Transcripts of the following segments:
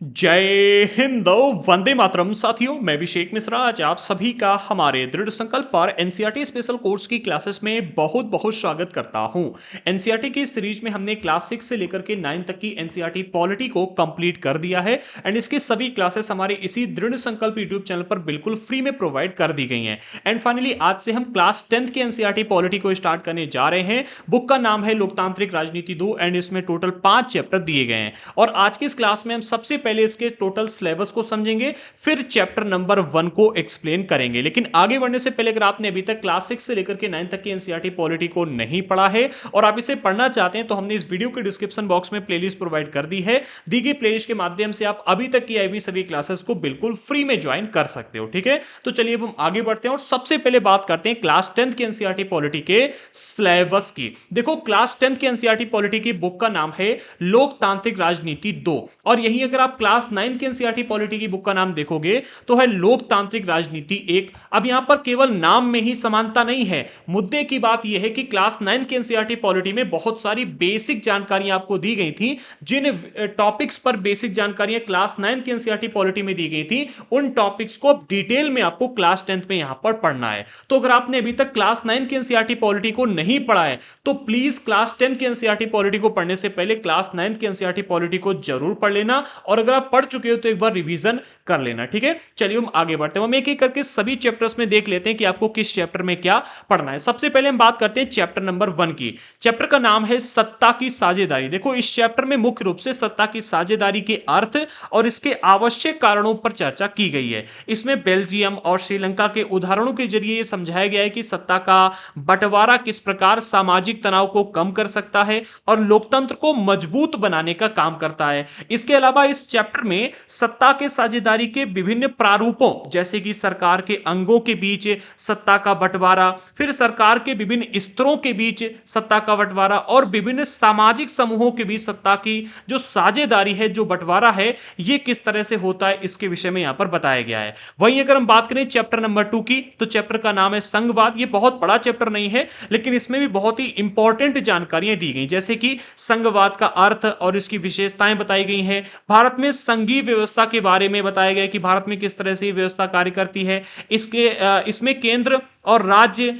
जय हिंद। वंदे मातरम। साथियों, मैं अभिषेक मिश्रा आज आप सभी का हमारे दृढ़ संकल्प पर एनसीईआरटी स्पेशल कोर्स की क्लासेस में बहुत बहुत स्वागत करता हूं। एनसीईआरटी की सीरीज में हमने क्लास 6 से लेकर के 9 तक की एनसीईआरटी पॉलिटी को कंप्लीट कर दिया है एंड इसकी सभी क्लासेस हमारे इसी दृढ़ संकल्प यूट्यूब चैनल पर बिल्कुल फ्री में प्रोवाइड कर दी गई हैं। एंड फाइनली आज से हम क्लास 10th की एनसीईआरटी पॉलिटी को स्टार्ट करने जा रहे हैं। बुक का नाम है लोकतांत्रिक राजनीति 2 एंड इसमें टोटल 5 चैप्टर दिए गए हैं और आज की इस क्लास में हम सबसे पहले इसके टोटल सिलेबस को समझेंगे, फिर चैप्टर नंबर 1 को एक्सप्लेन करेंगे। लेकिन आगे बढ़ने से पहले अगर आपने अभी तक क्लास 6 से लेकर के 9 तक की एनसीईआरटी पॉलिटी को नहीं पढ़ा है और आप इसे पढ़ना चाहते हैं तो हमने इस वीडियो के डिस्क्रिप्शन बॉक्स में प्लेलिस्ट प्रोवाइड कर दी है। दी गई प्लेलिस्ट के माध्यम से आप अभी तक की आई हुई सभी क्लासेस को बिल्कुल फ्री में ज्वाइन कर सकते हो। ठीक है, तो चलिए अब हम आगे बढ़ते हैं और सबसे पहले बात करते हैं क्लास 10th की एनसीईआरटी पॉलिटी के सिलेबस की। देखो, क्लास 10th की एनसीईआरटी पॉलिटी की बुक का नाम है लोकतांत्रिक राजनीति 2 और यही अगर आप क्लास 9 की एनसीईआरटी पॉलिटी की बुक का नाम देखोगे तो है लोकतांत्रिक राजनीति 1। अब यहां पर केवल नाम में ही समानता नहीं है, मुद्दे की बात यह है कि क्लास 9 की एनसीईआरटी पॉलिटी में बहुत सारी बेसिक जानकारियां आपको दी गई थी। जिन टॉपिक्स पर बेसिक जानकारियां क्लास 9 की एनसीईआरटी पॉलिटी में दी गई थी उन टॉपिक्स को डिटेल में आपको क्लास 10th में यहां पर पढ़ना है। तो अगर आपने अभी तक क्लास 9 की एनसीईआरटी पॉलिटी को नहीं पढ़ा है तो प्लीज क्लास 10 की एनसीईआरटी पॉलिटी को पढ़ने से पहले क्लास 9 की एनसीईआरटी पॉलिटी को जरूर पढ़ लेना और अगर आप पढ़ चुके हो तो एक बार रिवीजन कर लेना। ठीक है, चलिए हम आगे बढ़ते हैं। हम एक एक करके सभी चैप्टर्स में देख लेते हैं कि आपको किस चैप्टर में क्या पढ़ना है। सबसे पहले हम बात करते हैं चैप्टर नंबर 1 की। चैप्टर का नाम है सत्ता की साझेदारी। देखो, इस चैप्टर में मुख्य रूप से सत्ता की साझेदारी के अर्थ और इसके आवश्यक कारणों पर चर्चा की गई है। इसमें बेल्जियम और श्रीलंका के उदाहरणों के जरिए यह समझाया गया है कि सत्ता का बंटवारा किस प्रकार सामाजिक तनाव को कम कर सकता है और लोकतंत्र को मजबूत बनाने का काम करता है। इसके अलावा इस चैप्टर में सत्ता के साझेदारी के विभिन्न प्रारूपों जैसे कि सरकार के अंगों के बीच सत्ता का बंटवारा, फिर सरकार के विभिन्न स्तरों के बीच सत्ता का बंटवारा और विभिन्न सामाजिक समूहों के बीच सत्ता की जो साझेदारी है, जो बंटवारा है, यह किस तरह से होता है, इसके विषय में यहां पर बताया गया है। वहीं अगर हम बात करें चैप्टर नंबर 2 की तो चैप्टर का नाम है संघवाद। यह बहुत बड़ा चैप्टर नहीं है लेकिन इसमें भी बहुत ही इंपॉर्टेंट जानकारियां दी गई जैसे कि संघवाद का अर्थ और इसकी विशेषताएं बताई गई हैं। भारत में संघीय व्यवस्था के बारे में बताया गया कि भारत में किस तरह से व्यवस्था कार्य करती है। इसमें केंद्र और राज्य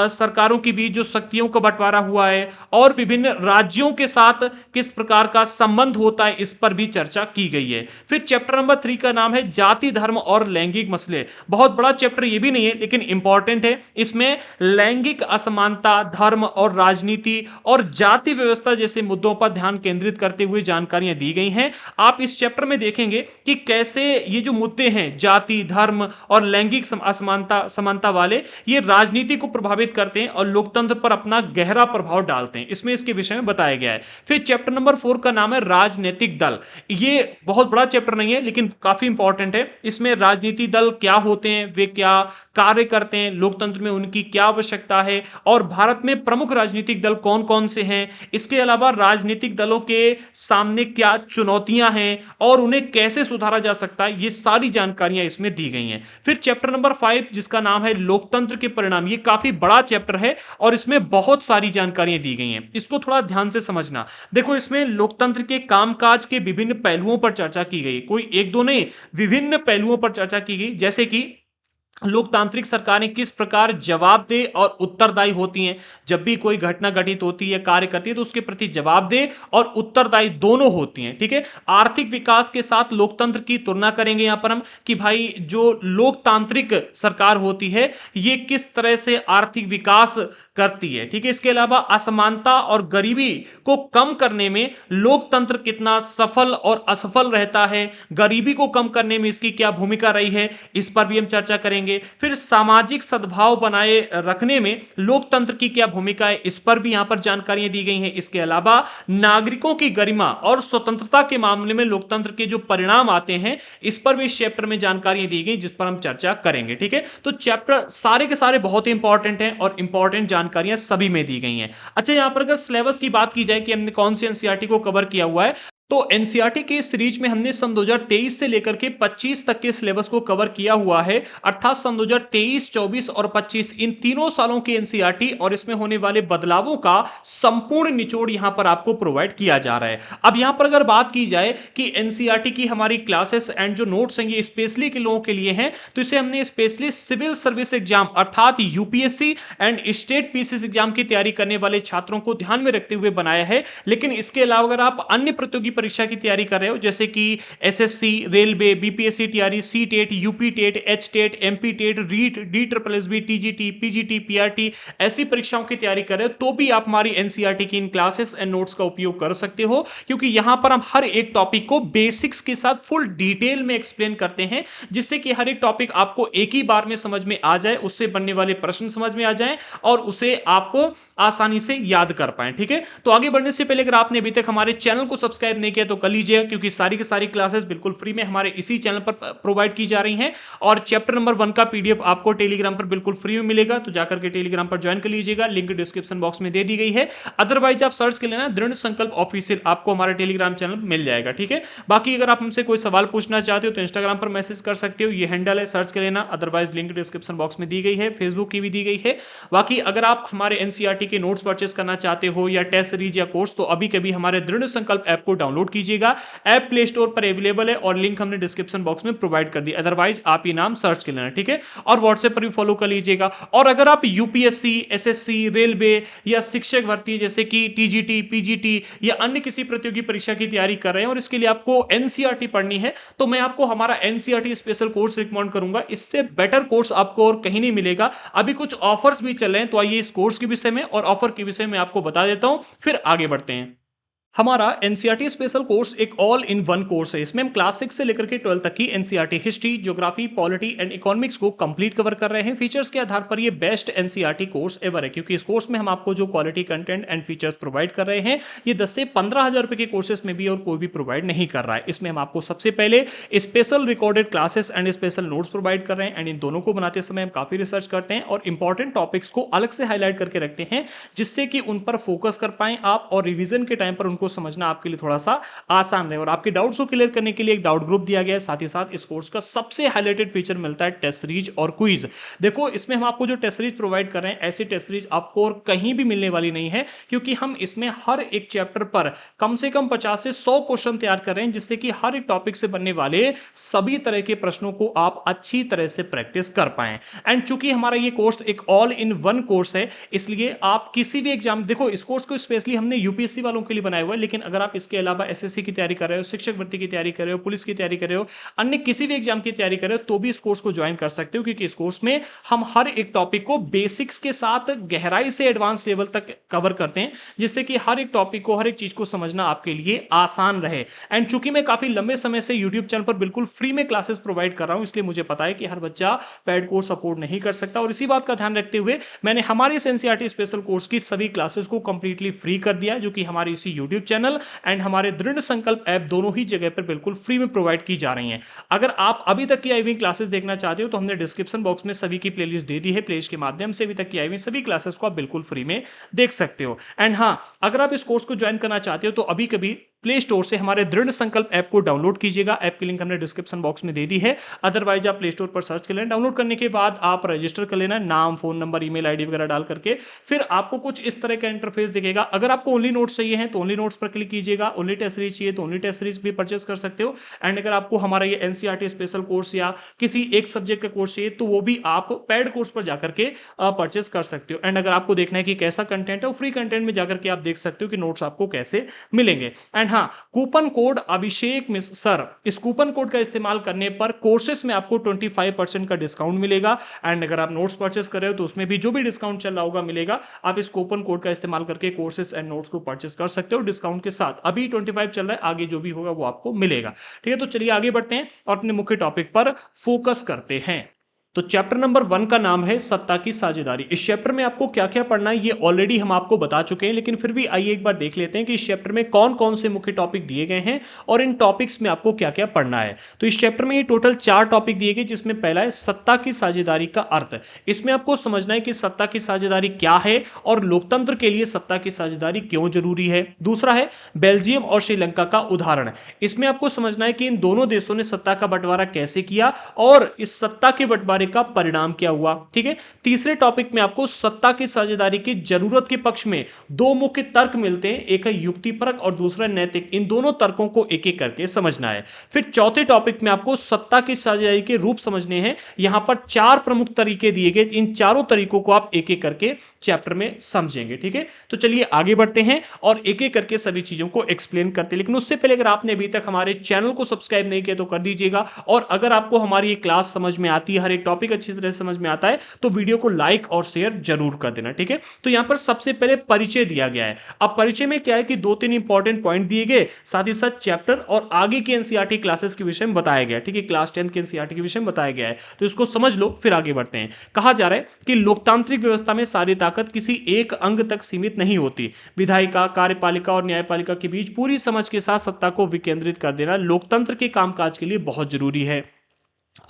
सरकारों के बीच जो शक्तियों का बंटवारा हुआ है और विभिन्न राज्यों के साथ किस प्रकार का संबंध होता है, इस पर भी चर्चा की गई है। फिर चैप्टर नंबर 3 का नाम है जाति, धर्म और लैंगिक मसले। बहुत बड़ा चैप्टर ये भी नहीं है लेकिन इंपॉर्टेंट है। इसमें लैंगिक असमानता, धर्म और राजनीति और जाति व्यवस्था जैसे मुद्दों पर ध्यान केंद्रित करते हुए जानकारियां दी गई हैं। आप इस चैप्टर में देखेंगे कि कैसे ये जो मुद्दे हैं जाति, धर्म और लैंगिक असमानता समानता वाले, ये राजनीति को प्रभावित करते हैं और लोकतंत्र पर अपना गहरा प्रभाव डालते हैं। इसमें इसके विषय में बताया गया है। फिर चैप्टर नंबर 4 का नाम है राजनीतिक दल। ये बहुत बड़ा चैप्टर नहीं है लेकिन काफी इंपॉर्टेंट है। इसमें राजनीतिक दल क्या होते हैं, वे क्या कार्य करते हैं, लोकतंत्र में उनकी क्या आवश्यकता है और भारत में प्रमुख राजनीतिक दल कौन कौन से हैं। इसके अलावा राजनीतिक दलों के सामने क्या चुनौतियां हैं और उन्हें कैसे सुधारा जा सकता है, ये सारी जानकारियां इसमें दी गई हैं। फिर चैप्टर नंबर 5 जिसका नाम है लोकतंत्र के परिणाम। ये काफी बड़ा चैप्टर है और इसमें बहुत सारी जानकारियां दी गई हैं, इसको थोड़ा ध्यान से समझना। देखो, इसमें लोकतंत्र के कामकाज के विभिन्न पहलुओं पर चर्चा की गई, कोई एक दो नहीं, विभिन्न पहलुओं पर चर्चा की गई। जैसे कि लोकतांत्रिक सरकारें किस प्रकार जवाबदेह और उत्तरदायी होती हैं। जब भी कोई घटना घटित होती है, कार्य करती है तो उसके प्रति जवाबदेह और उत्तरदायी दोनों होती हैं। ठीक है, आर्थिक विकास के साथ लोकतंत्र की तुलना करेंगे यहां पर हम कि भाई जो लोकतांत्रिक सरकार होती है ये किस तरह से आर्थिक विकास करती है। ठीक है, इसके अलावा असमानता और गरीबी को कम करने में लोकतंत्र कितना सफल और असफल रहता है, गरीबी को कम करने में इसकी क्या भूमिका रही है, इस पर भी हम चर्चा करेंगे। फिर सामाजिक सद्भाव बनाए रखने में लोकतंत्र की क्या भूमिका है, इस पर भी यहां पर जानकारियां दी गई हैं। इसके अलावा नागरिकों की गरिमा और स्वतंत्रता के मामले में लोकतंत्र के जो परिणाम आते हैं, इस पर भी इस चैप्टर में जानकारियां दी गई जिस पर हम चर्चा करेंगे। ठीक है, तो चैप्टर सारे के सारे बहुत ही इंपॉर्टेंट हैं और इंपॉर्टेंट जानकारियां सभी में दी गई हैं। अच्छा, यहां पर अगर सिलेबस की बात की जाए कि हमने कौन सी एनसीईआरटी को कवर किया हुआ है तो एनसीईआरटी के सीरीज में हमने सन 2023 से लेकर के 25 तक के सिलेबस को कवर किया हुआ है, अर्थात सन 2023, 24 और 25 इन तीनों सालों की एनसीईआरटी और इसमें होने वाले बदलावों का संपूर्ण निचोड़ यहां पर आपको प्रोवाइड किया जा रहा है। अब यहां पर अगर बात की जाए कि एनसीईआरटी की हमारी क्लासेस एंड जो नोट्स हैं ये स्पेशली के लोगों के लिए हैं, तो इसे हमने स्पेशली सिविल सर्विस एग्जाम अर्थात UPSC and state PCS exam की तैयारी करने वाले छात्रों को ध्यान में रखते हुए बनाया है। लेकिन इसके अलावा अगर आप अन्य प्रतियोगी परीक्षा की तैयारी कर रहे हो जैसे कि एसएससी, रेलवे, बीपीएससी तैयारी, C TET, UP TET, H TET, MP TET, REET, D triple S B, TGT, PGT, PRT ऐसी परीक्षाओं की तैयारी कर रहे हो तो भी आप हमारी एनसीईआरटी की इन क्लासेस एंड नोट्स का उपयोग कर सकते हो, क्योंकि यहां पर हम हर एक टॉपिक को बेसिक्स के साथ फुल डिटेल में एक्सप्लेन करते हैं, जिससे कि हर एक टॉपिक आपको एक ही बार में समझ में आ जाए, उससे बनने वाले प्रश्न समझ में आ जाए और उसे आप आसानी से याद कर पाए। ठीक है, तो आगे बढ़ने से पहले अगर आपने अभी तक हमारे चैनल को सब्सक्राइब नहीं किया तो कर लीजिए, क्योंकि सारी की सारी क्लासेस बिल्कुल फ्री में हमारे इसी चैनल पर प्रोवाइड की जा रही हैं और चैप्टर नंबर 1 का पीडीएफ आपको टेलीग्राम पर बिल्कुल फ्री में मिलेगा, तो जाकर के टेलीग्राम पर ज्वाइन कर लीजिएगा, लिंक डिस्क्रिप्शन बॉक्स में दे दी गई है। अदरवाइज आप सर्च कर लेना दृढ़ संकल्प ऑफिशियल, आपको हमारा टेलीग्राम चैनल मिल जाएगा। ठीक है, बाकी अगर आप हमसे कोई सवाल पूछना चाहते हो तो इंस्टाग्राम पर मैसेज कर सकते हो, ये हैंडल है, सर्च कर लेना, अदरवाइज लिंक डिस्क्रिप्शन बॉक्स में दी गई है, फेसबुक की भी दी गई है। बाकी अगर आप हमारे एनसीईआरटी के नोट्स परचेस करना चाहते हो या टेस्ट सीरीज या कोर्स, तो अभी कभी हमारे दृढ़ संकल्प ऐप को डाउनलोड कीजिएगा। ऐप प्ले स्टोर पर अवेलेबल है और लिंक हमने डिस्क्रिप्शन बॉक्स में प्रोवाइड कर दिया, अदरवाइज आप ये नाम सर्च कर लेना। ठीक है, और व्हाट्सएप पर भी फॉलो कर लीजिएगा। और अगर आप यूपीएससी, एसएससी, रेलवे या शिक्षक भर्ती जैसे कि टीजीटी, पीजीटी या अन्य किसी प्रतियोगी परीक्षा की तैयारी कर रहे हैं और इसके लिए आपको एनसीईआरटी पढ़नी है, तो मैं आपको हमारा एनसीईआरटी स्पेशल कोर्स रिकमेंड करूंगा। इससे बेटर कोर्स आपको और कहीं नहीं मिलेगा। अभी कुछ ऑफर्स भी चल रहे हैं, तो आइए इस कोर्स के विषय में और ऑफर के विषय में आपको बता देता हूं, फिर आगे बढ़ते हैं। हमारा एनसीईआरटी स्पेशल कोर्स एक ऑल इन वन कोर्स है। इसमें हम क्लास 6 से लेकर के 12 तक की NCERT history, geography, polity and economics को कंप्लीट कवर कर रहे हैं। फीचर्स के आधार पर ये बेस्ट एनसीईआरटी कोर्स एवर है, क्योंकि इस कोर्स में हम आपको जो quality content and features provide कर रहे हैं ये 10 से 15,000 रुपए के कोर्सेस में भी और कोई भी प्रोवाइड नहीं कर रहा है। इसमें हम आपको सबसे पहले special recorded classes and special notes provide कर रहे हैं, एंड इन दोनों को बनाते समय हम काफी रिसर्च करते हैं और इंपॉर्टेंट टॉपिक्स को अलग से हाईलाइट करके रखते हैं, जिससे कि उन पर फोकस कर पाए आप और रिवीजन के टाइम पर उनको समझना आपके लिए थोड़ा सा आसान रहे। और आपके डाउट्स को क्लियर करने के लिए एक डाउट ग्रुप दिया गया है। साथ ही साथ इस कोर्स का सबसे हाईलाइटेड फीचर मिलता है टेस्ट सीरीज और क्विज। देखो, इसमें हम आपको जो टेस्ट सीरीज प्रोवाइड कर रहे हैं, ऐसी टेस्ट सीरीज आपको और कहीं भी मिलने वाली नहीं है, क्योंकि हम इसमें हर एक चैप्टर पर कम से कम 50 से 100 क्वेश्चन तैयार कर रहे हैं, जिससे कि हर एक टॉपिक से बनने वाले सभी तरह के प्रश्नों को आप अच्छी तरह से प्रैक्टिस कर पाए। एंड चूंकि हमारा ये कोर्स एक ऑल इन वन कोर्स है, इसलिए आप किसी भी एग्जाम, देखो इस कोर्स को स्पेशली हमने यूपीएससी वालों के लिए बनाया हुआ है, लेकिन अगर आप इसके अलावा एसएससी की तैयारी कर रहे हो, शिक्षक भर्ती की तैयारी कर रहे हो, पुलिस की तैयारी कर रहे हो, अन्य किसी भी एग्जाम की तैयारी कर रहे हो, तो भी इस कोर्स को ज्वाइन कर सकते हो, क्योंकि इस कोर्स में हम हर एक टॉपिक को बेसिक्स के साथ गहराई से एडवांस लेवल तक कवर करते हैं, जिससे कि हर एक टॉपिक को, हर एक चीज को समझना आपके लिए आसान रहे। एंड चूंकि मैं काफी लंबे समय से यूट्यूब चैनल पर बिल्कुल फ्री में क्लासेस प्रोवाइड कर रहा हूं, इसलिए मुझे पता है कि हर बच्चा पेड कोर्स अफोर्ड नहीं कर सकता, और इसी बात का ध्यान रखते हुए मैंने हमारे एनसीईआरटी स्पेशल कोर्स की सभी क्लासेस को कंप्लीटली फ्री कर दिया, जो कि हमारे इसी यूट्यूब चैनल एंड हमारे दृढ़ संकल्प ऐप दोनों ही जगह पर बिल्कुल फ्री में प्रोवाइड की जा रही हैं। अगर आप अभी तक की आई हुई क्लासेस देखना चाहते हो तो हमने डिस्क्रिप्शन बॉक्स में सभी की प्लेलिस्ट दे दी है, प्लेलिस्ट के माध्यम से अभी तक की आई हुई सभी क्लासेस को आप बिल्कुल फ्री में देख सकते हो। एंड हाँ, अगर आप इस कोर्स को ज्वाइन करना चाहते हो तो अभी कभी प्ले स्टोर से हमारे दृढ़ संकल्प ऐप को डाउनलोड कीजिएगा। ऐप की लिंक हमने डिस्क्रिप्शन बॉक्स में दे दी है, अदरवाइज आप प्ले स्टोर पर सर्च कर लेना। डाउनलोड करने के बाद आप रजिस्टर कर लेना, नाम, फोन नंबर, ईमेल आईडी वगैरह डाल करके, फिर आपको कुछ इस तरह का इंटरफेस दिखेगा। अगर आपको ओनली नोट्स चाहिए हैं तो ओनली नोट्स पर क्लिक कीजिएगा, ओनली टेस्ट सीरीज चाहिए तो ओनली टेस्ट सीरीज भी परचेस कर सकते हो। एंड अगर आपको हमारा ये एनसीईआरटी स्पेशल कोर्स या किसी एक सब्जेक्ट का कोर्स चाहिए तो वो भी आप पेड कोर्स पर जाकर के परचेस कर सकते हो। एंड अगर आपको देखना है कि कैसा कंटेंट है, वो फ्री कंटेंट में जाकर के आप देख सकते हो कि नोट्स आपको कैसे मिलेंगे। एंड हाँ, कूपन कोड अभिषेक सर, इस कूपन कोड का इस्तेमाल करने पर कोर्सेस में आपको 25% का डिस्काउंट मिलेगा। एंड अगर आप नोट्स परचेस कर रहे हो तो उसमें भी जो भी डिस्काउंट चल रहा होगा मिलेगा। आप इस कूपन कोड का इस्तेमाल करके कोर्सेस एंड नोट्स को परचेस कर सकते हो डिस्काउंट के साथ। अभी 25 चल रहा है, आगे जो भी होगा वो आपको मिलेगा। ठीक है, तो चलिए आगे बढ़ते हैं और अपने मुख्य टॉपिक पर फोकस करते हैं। तो चैप्टर नंबर 1 का नाम है सत्ता की साझेदारी। इस चैप्टर में आपको क्या-क्या पढ़ना है ये ऑलरेडी हम आपको बता चुके हैं, लेकिन फिर भी आइए एक बार देख लेते हैं कि इस चैप्टर में कौन-कौन से मुख्य टॉपिक दिए गए हैं और इन टॉपिक्स में आपको क्या-क्या पढ़ना है। तो इस चैप्टर में ये टोटल 4 टॉपिक दिए गए, जिसमें पहला है सत्ता की साझेदारी का अर्थ। इसमें आपको समझना है कि सत्ता की साझेदारी क्या है और लोकतंत्र के लिए सत्ता की साझेदारी क्यों जरूरी है। दूसरा है बेल्जियम और श्रीलंका का उदाहरण। इसमें आपको समझना है कि इन दोनों देशों ने सत्ता का बंटवारा कैसे किया और इस सत्ता के बंटवारे का परिणाम क्या हुआ। ठीक है। तीसरे टॉपिक में आपको सत्ता की साझेदारी की जरूरत के पक्ष में दो मुख्य तर्क मिलते हैं, एक है युक्तिपरक और दूसरा नैतिक। इन दोनों तर्कों को एक एक करके समझना है। फिर चौथे टॉपिक में आपको सत्ता की साझेदारी के रूप समझने हैं। यहां पर 4 प्रमुख तरीके दिए गए, इन चारों तरीकों को आप एक एक करके चैप्टर में समझेंगे। ठीक है। तो चलिए आगे बढ़ते हैं और एक एक करके सभी चीजों को एक्सप्लेन करते हैं। लेकिन उससे पहले अगर आपने अभी तक हमारे चैनल को सब्सक्राइब नहीं किया तो कर दीजिएगा, और अगर आपको हमारी ये क्लास समझ में आती है, हर एक टॉपिक अच्छी तरह से समझ में आता है, तो वीडियो को लाइक और शेयर जरूर कर देना। ठीक है। तो यहां पर सबसे पहले परिचय दिया गया है। अब परिचय में क्या है कि 2-3 इंपॉर्टेंट पॉइंट दिए गए, साथ ही साथ चैप्टर और आगे की एनसीईआरटी क्लासेस के विषय में बताया गया। ठीक है। क्लास 10 के एनसीईआरटी के विषय में बताया गया है, तो इसको समझ लो फिर आगे बढ़ते हैं। कहा जा रहा है कि लोकतांत्रिक व्यवस्था में सारी ताकत किसी एक अंग तक सीमित नहीं होती। विधायिका, कार्यपालिका और न्यायपालिका के बीच पूरी समझ के साथ सत्ता को विकेंद्रित कर देना लोकतंत्र के कामकाज के लिए बहुत जरूरी है।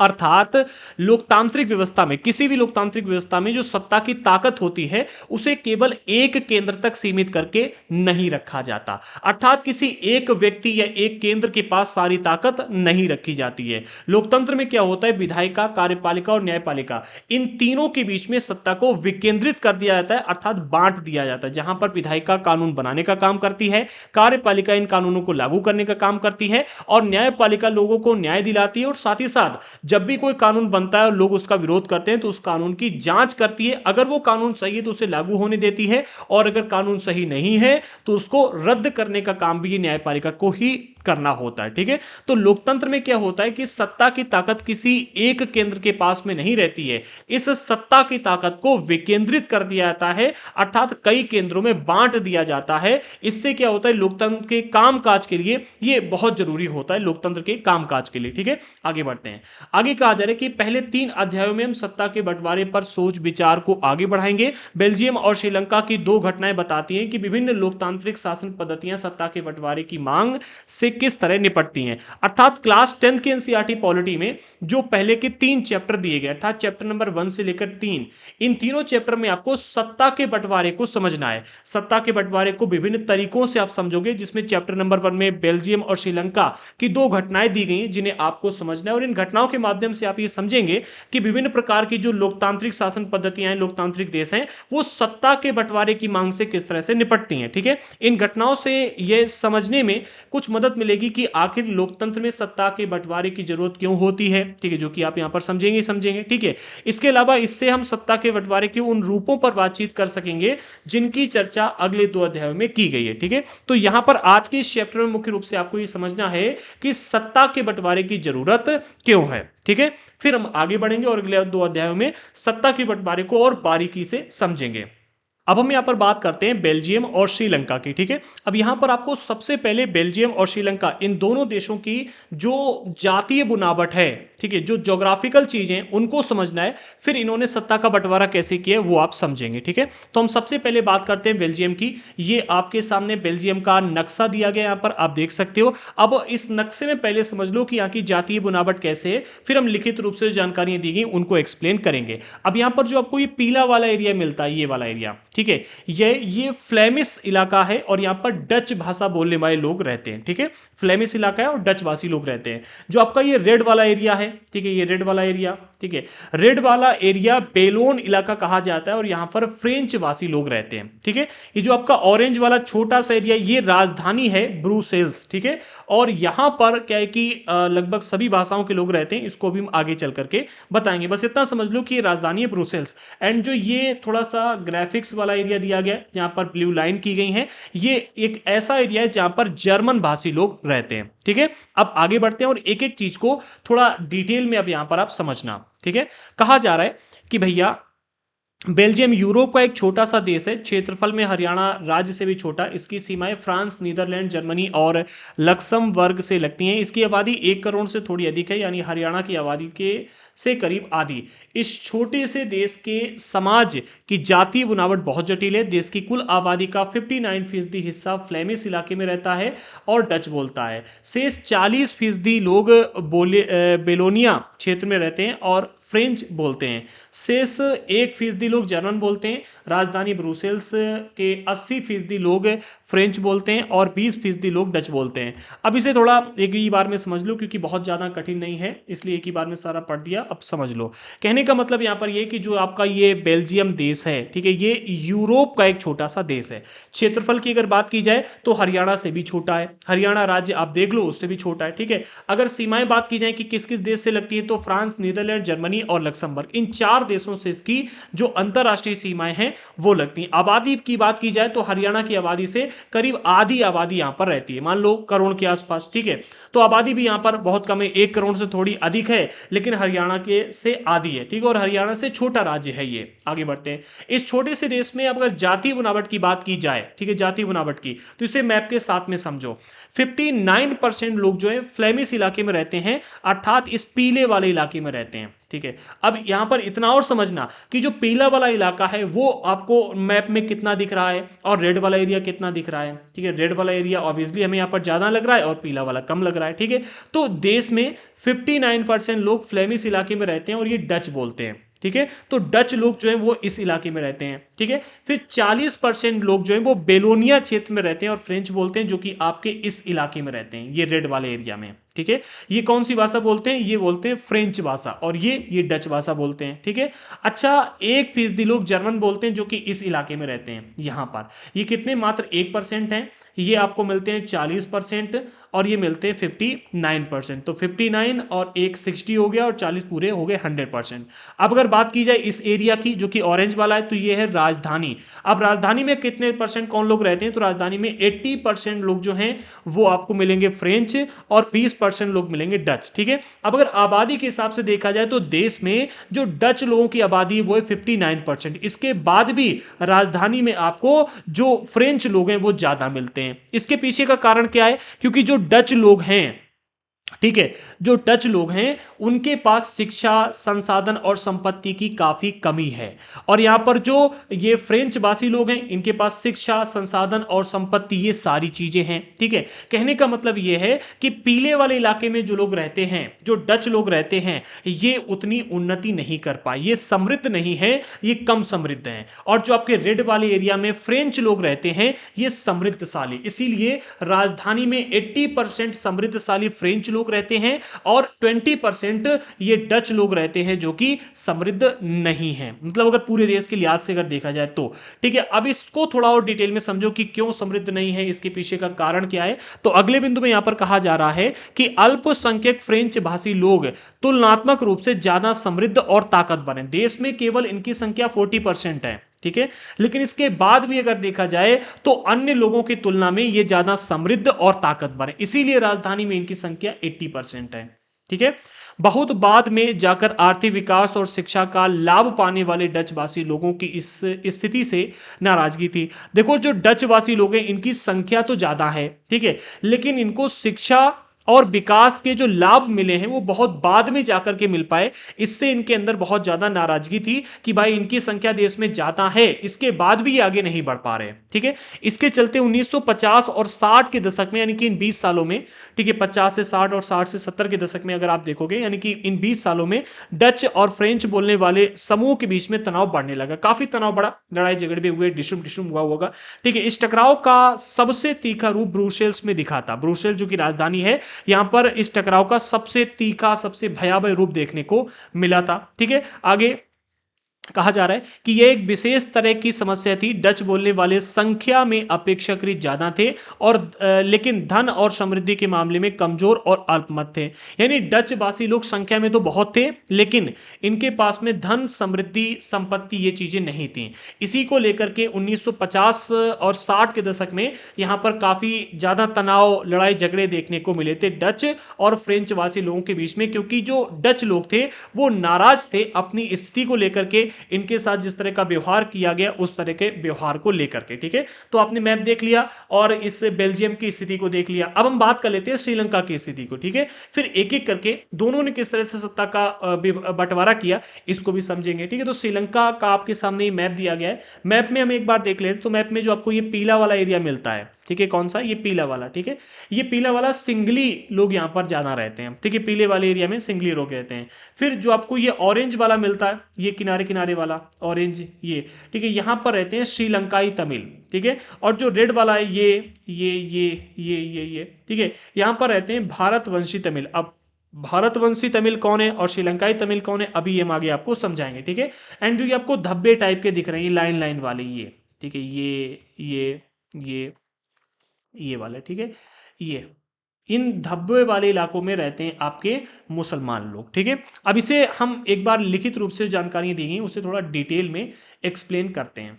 अर्थात लोकतांत्रिक व्यवस्था में, किसी भी लोकतांत्रिक व्यवस्था में जो सत्ता की ताकत होती है उसे केवल एक केंद्र तक सीमित करके नहीं रखा जाता। अर्थात किसी एक व्यक्ति या एक केंद्र के पास सारी ताकत नहीं रखी जाती है। लोकतंत्र में क्या होता है, विधायिका, कार्यपालिका और न्यायपालिका, इन तीनों के बीच में सत्ता को विकेंद्रित कर दिया जाता है, अर्थात बांट दिया जाता है। जहां पर विधायिका कानून बनाने का काम करती है, कार्यपालिका इन कानूनों को लागू करने का काम करती है, और न्यायपालिका लोगों को न्याय दिलाती है। और साथ ही साथ जब भी कोई कानून बनता है और लोग उसका विरोध करते हैं तो उस कानून की जांच करती है। अगर वो कानून सही है तो उसे लागू होने देती है, और अगर कानून सही नहीं है तो उसको रद्द करने का काम भी न्यायपालिका को ही करना होता है। ठीक है। तो लोकतंत्र में क्या होता है कि सत्ता की ताकत किसी एक केंद्र के पास में नहीं रहती है। इस सत्ता की ताकत को विकेंद्रित कर दिया जाता है, अर्थात कई केंद्रों में बांट दिया जाता है। इससे क्या होता है, लोकतंत्र के कामकाज के लिए यह बहुत जरूरी होता है, लोकतंत्र के कामकाज के लिए। ठीक है। आगे बढ़ते हैं। आगे कहा जा रहा है कि पहले 3 अध्यायों में हम सत्ता के बंटवारे पर सोच विचार को आगे बढ़ाएंगे। बेल्जियम और श्रीलंका की 2 घटनाएं बताती हैं कि विभिन्न लोकतांत्रिक शासन पद्धतियां सत्ता के बंटवारे की मांग से किस तरह निपटती हैं। अर्थात क्लास 10 के एनसीईआरटी पॉलिटी में जो पहले के 3 चैप्टर दिए गए, अर्थात चैप्टर नंबर 1 से लेकर 3, इन तीनों चैप्टर में आपको सत्ता के बंटवारे को समझना है। सत्ता के बंटवारे को विभिन्न तरीकों से आप समझोगे, जिसमें चैप्टर नंबर 1 में बेल्जियम और श्रीलंका की 2 घटनाएं दी गई जिन्हें आपको समझना है, और इन घटनाओं के माध्यम से आप ये समझेंगे कि विभिन्न प्रकार की जो लोकतांत्रिक शासन पद्धतियां हैं, लोकतांत्रिक देश हैं, वो सत्ता के बंटवारे की मांग से किस तरह से निपटती हैं। ठीक है। इन घटनाओं से यह समझने में कुछ मदद मिलेगी कि आखिर लोकतंत्र में सत्ता के बंटवारे की जरूरत क्यों होती है। ठीक है। जो कि आप यहां पर समझेंगे। ठीक है। इसके अलावा इससे हम सत्ता के बंटवारे के उन रूपों पर बातचीत कर सकेंगे जिनकी चर्चा अगले 2 अध्यायों में की गई है। ठीक है। तो यहां पर आज के इस चैप्टर में मुख्य रूप से आपको यह समझना है कि सत्ता के बंटवारे की जरूरत क्यों है। ठीक है। फिर हम आगे बढ़ेंगे और अगले 2 अध्यायों में सत्ता के बंटवारे को और बारीकी से समझेंगे। अब हम यहां पर बात करते हैं बेल्जियम और श्रीलंका की। ठीक है। अब यहां पर आपको सबसे पहले बेल्जियम और श्रीलंका, इन दोनों देशों की जो जातीय बुनावट है, ठीक है, जो ज्योग्राफिकल चीजें, उनको समझना है। फिर इन्होंने सत्ता का बंटवारा कैसे किया वो आप समझेंगे। ठीक है। तो हम सबसे पहले बात करते हैं बेल्जियम की। ये आपके सामने बेल्जियम का नक्शा दिया गया, यहां पर आप देख सकते हो। अब इस नक्शे में पहले समझ लो कि यहां की जातीय बुनावट कैसे है, फिर हम लिखित रूप से जानकारियां दी गई उनको एक्सप्लेन करेंगे। अब यहां पर जो आपको ये पीला वाला एरिया मिलता है, ये वाला एरिया, ठीक है, ये फ्लेमिश इलाका है और यहां पर डच भाषा बोलने वाले लोग रहते हैं। ठीक है। फ्लेमिश इलाका है और डच भाषी लोग रहते हैं। जो आपका ये रेड वाला एरिया है, ठीक है, ये रेड वाला एरिया, ठीक है, रेड वाला एरिया बेलोन इलाका कहा जाता है और यहां पर फ्रेंच भाषी लोग रहते हैं। ठीक है। ये जो आपका ऑरेंज वाला छोटा सा एरिया, ये राजधानी है ब्रुसेल्स। ठीक है। और यहां पर क्या है कि लगभग सभी भाषाओं के लोग रहते हैं। इसको भी हम आगे चल करके बताएंगे। बस इतना समझ लो कि ये राजधानी है ब्रुसेल्स। एंड जो ये थोड़ा सा ग्राफिक्स वाला एरिया दिया गया, जहां पर ब्लू लाइन की गई है, ये एक ऐसा एरिया है जहां पर जर्मन भाषी लोग रहते हैं। ठीक है। अब आगे बढ़ते हैं और एक एक चीज को थोड़ा डिटेल में अब यहां पर आप समझना। ठीक है। कहा जा रहा है कि भैया बेल्जियम यूरोप का एक छोटा सा देश है, क्षेत्रफल में हरियाणा राज्य से भी छोटा। इसकी सीमाएं फ्रांस, नीदरलैंड, जर्मनी और लक्समबर्ग से लगती हैं। इसकी आबादी 1 करोड़ से थोड़ी अधिक है, यानी हरियाणा की आबादी के से करीब आधी। इस छोटे से देश के समाज की जातीय बुनावट बहुत जटिल है। देश की कुल आबादी का 59% हिस्सा फ्लेमिश इलाके में रहता है और डच बोलता है। शेष 40% लोग बेलोनिया क्षेत्र में रहते हैं और फ्रेंच बोलते हैं। शेष 1% लोग जर्मन बोलते हैं। राजधानी ब्रुसेल्स के 80% लोग फ्रेंच बोलते हैं और 20% लोग डच बोलते हैं। अब इसे थोड़ा एक ही बार में समझ लो, क्योंकि बहुत ज़्यादा कठिन नहीं है, इसलिए एक ही बार में सारा पढ़ दिया। अब समझ लो, कहने का मतलब यहाँ पर ये कि जो आपका ये बेल्जियम देश है, ठीक है, ये यूरोप का एक छोटा सा देश है। क्षेत्रफल की अगर बात की जाए तो हरियाणा से भी छोटा है। हरियाणा राज्य आप देख लो, उससे भी छोटा है, ठीक है। अगर सीमाएं बात की जाए कि किस किस देश से लगती है, तो फ्रांस, नीदरलैंड, जर्मनी और लक्समबर्ग, इन 4 देशों से इसकी जो अंतरराष्ट्रीय सीमाएं हैं वो लगती हैं। आबादी की बात की जाए तो हरियाणा की आबादी से करीब आधी आबादी यहां पर रहती है, मान लो करोड़ के आसपास, ठीक है। तो आबादी भी यहां पर बहुत कम है, 1 करोड़ से थोड़ी अधिक है, लेकिन हरियाणा के से आधी है, ठीक है। और हरियाणा से छोटा राज्य है ये। आगे बढ़ते हैं। इस छोटे से देश में अब अगर जातीय बनावट की बात की जाए, ठीक है, जातीय बनावट की, तो इसे मैप के साथ में समझो। 59% लोग जो है फ्लेमिश इलाके में रहते हैं, अर्थात इस पीले वाले इलाके में रहते हैं, ठीक है। अब यहां पर इतना और समझना कि जो पीला वाला इलाका है वो आपको मैप में कितना दिख रहा है और रेड वाला एरिया कितना दिख रहा है, ठीक है। रेड वाला एरिया ऑब्वियसली हमें यहां पर ज्यादा लग रहा है और पीला वाला कम लग रहा है, ठीक है। तो देश में 59% लोग फ्लेमिश इलाके में रहते हैं और ये डच बोलते हैं, ठीक है। तो डच लोग जो है वो इस इलाके में रहते हैं, ठीक है। फिर 40% लोग जो है वो बेलोनिया क्षेत्र में रहते हैं और फ्रेंच बोलते हैं, जो कि आपके इस इलाके में रहते हैं, ये रेड वाले एरिया में, ठीक है। ये कौन सी भाषा बोलते हैं? ये बोलते हैं फ्रेंच भाषा, और ये डच भाषा बोलते हैं, ठीक है। अच्छा, 1% लोग जर्मन बोलते हैं, जो कि इस इलाके में रहते हैं यहां पर। ये कितने? मात्र 1% हैं। ये आपको मिलते हैं 40% और ये मिलते हैं 59%। तो 59 और 160 हो गया और 40 पूरे हो गए 100%। अब अगर बात की जाए इस एरिया की, जो कि ऑरेंज वाला है, तो ये है राजधानी। अब राजधानी में कितने परसेंट कौन लोग रहते हैं? तो राजधानी में 80% लोग जो हैं वो आपको मिलेंगे फ्रेंच और 20% लोग मिलेंगे डच, ठीक है। अब अगर आबादी के हिसाब से देखा जाए तो देश में जो डच लोगों की आबादी है वो है 59%। इसके बाद भी राजधानी में आपको जो फ्रेंच लोग हैं वो ज्यादा मिलते हैं। इसके पीछे का कारण क्या है? क्योंकि जो डच लोग हैं, ठीक है, जो डच लोग हैं उनके पास शिक्षा, संसाधन और संपत्ति की काफी कमी है। और यहां पर जो ये फ्रेंच भाषी लोग हैं इनके पास शिक्षा, संसाधन और संपत्ति, ये सारी चीजें हैं, ठीक है। कहने का मतलब ये है कि पीले वाले इलाके में जो लोग रहते हैं, जो डच लोग रहते हैं, ये उतनी उन्नति नहीं कर पाए, ये समृद्ध नहीं है, ये कम समृद्ध हैं। और जो आपके रेड वाले एरिया में फ्रेंच लोग रहते हैं ये समृद्धशाली। इसीलिए राजधानी में 80% समृद्धशाली फ्रेंच लोग रहते हैं और 20% ये डच लोग रहते हैं जो कि समृद्ध नहीं है, मतलब अगर पूरे देश के लिहाज से अगर देखा जाए तो, ठीक है। अब इसको थोड़ा और डिटेल में समझो कि क्यों समृद्ध नहीं है, इसके पीछे का कारण क्या है। तो अगले बिंदु में यहां पर कहा जा रहा है कि अल्पसंख्यक फ्रेंच भाषी लोग तुलनात्मक रूप से ज्यादा समृद्ध और ताकतवर हैं। देश में केवल इनकी संख्या 40% है, ठीक है। लेकिन इसके बाद भी अगर देखा जाए तो अन्य लोगों की तुलना में ये ज्यादा समृद्ध और ताकतवर है, इसीलिए राजधानी में इनकी संख्या 80% है, ठीक है। बहुत बाद में जाकर आर्थिक विकास और शिक्षा का लाभ पाने वाले डच भाषी लोगों की इस स्थिति से नाराजगी थी। देखो, जो डच भाषी लोग हैं इनकी संख्या तो ज्यादा है, ठीक है, लेकिन इनको शिक्षा और विकास के जो लाभ मिले हैं वो बहुत बाद में जाकर के मिल पाए। इससे इनके अंदर बहुत ज्यादा नाराजगी थी कि भाई इनकी संख्या देश में ज्यादा है, इसके बाद भी ये आगे नहीं बढ़ पा रहे, ठीक है। इसके चलते 1950 और 60 के दशक में, यानी कि इन 20 सालों में, ठीक है, 50 से 60 और 60 से 70 के दशक में अगर आप देखोगे, यानी कि इन 20 सालों में डच और फ्रेंच बोलने वाले समूह के बीच में तनाव बढ़ने लगा, काफी तनाव बढ़ा, लड़ाई झगड़े भी हुए, डिशुम डिशुम हुआ होगा, ठीक है। इस टकराव का सबसे तीखा रूप ब्रुसेल्स में दिखा था। ब्रुसेल्स जो कि राजधानी है, यहां पर इस टकराव का सबसे तीखा, सबसे भयावह रूप देखने को मिला था, ठीक है। आगे कहा जा रहा है कि यह एक विशेष तरह की समस्या थी। डच बोलने वाले संख्या में अपेक्षाकृत ज्यादा थे और लेकिन धन और समृद्धि के मामले में कमजोर और अल्पमत थे। यानी डच भाषी लोग संख्या में तो बहुत थे, लेकिन इनके पास में धन, समृद्धि, संपत्ति, ये चीजें नहीं थी। इसी को लेकर के 1950 और 60 के दशक में यहां पर काफी ज्यादा तनाव, लड़ाई झगड़े देखने को मिले थे डच और फ्रेंच भाषी लोगों के बीच में, क्योंकि जो डच लोग थे वो नाराज थे अपनी स्थिति को लेकर के इनके साथ जिस तरह का व्यवहार किया गया उस तरह के व्यवहार को लेकर के, ठीक है। तो आपने मैप देख लिया और इस बेल्जियम की स्थिति को देख लिया। अब हम बात कर लेते हैं श्रीलंका की स्थिति को, ठीक है। फिर एक एक करके दोनों ने किस तरह से सत्ता का बंटवारा किया इसको भी समझेंगे, ठीक है। तो श्रीलंका का आपके सामने मैप दिया गया है। मैप में हम एक बार देख लेते हैं। तो मैप में जो आपको ये पीला वाला एरिया मिलता है, ठीक है, कौन सा, ये पीला वाला, ठीक है। ये पीला वाला सिंगली लोग यहां पर ज्यादा रहते हैं, ठीक है। पीले वाले एरिया में सिंगली लोग रहते हैं। फिर जो आपको ये ऑरेंज वाला मिलता है, ये किनारे किनारे वाला ऑरेंज, ये, ठीक है, यहां पर रहते हैं श्रीलंकाई तमिल, ठीक है। और जो रेड वाला है ये, ठीक है, यहां पर रहते हैं भारतवंशी तमिल। अब भारतवंशी तमिल कौन है और श्रीलंकाई तमिल कौन है, अभी हम आगे आपको समझाएंगे, ठीक है। एंड जो ये आपको धब्बे टाइप के दिख रहे हैं, लाइन लाइन वाले, ये, ठीक है, ये ये वाले, ठीक है, ये इन धब्बे वाले इलाकों में रहते हैं आपके मुसलमान लोग, ठीक है। अब इसे हम एक बार लिखित रूप से जानकारी दी गई उसे थोड़ा डिटेल में एक्सप्लेन करते हैं,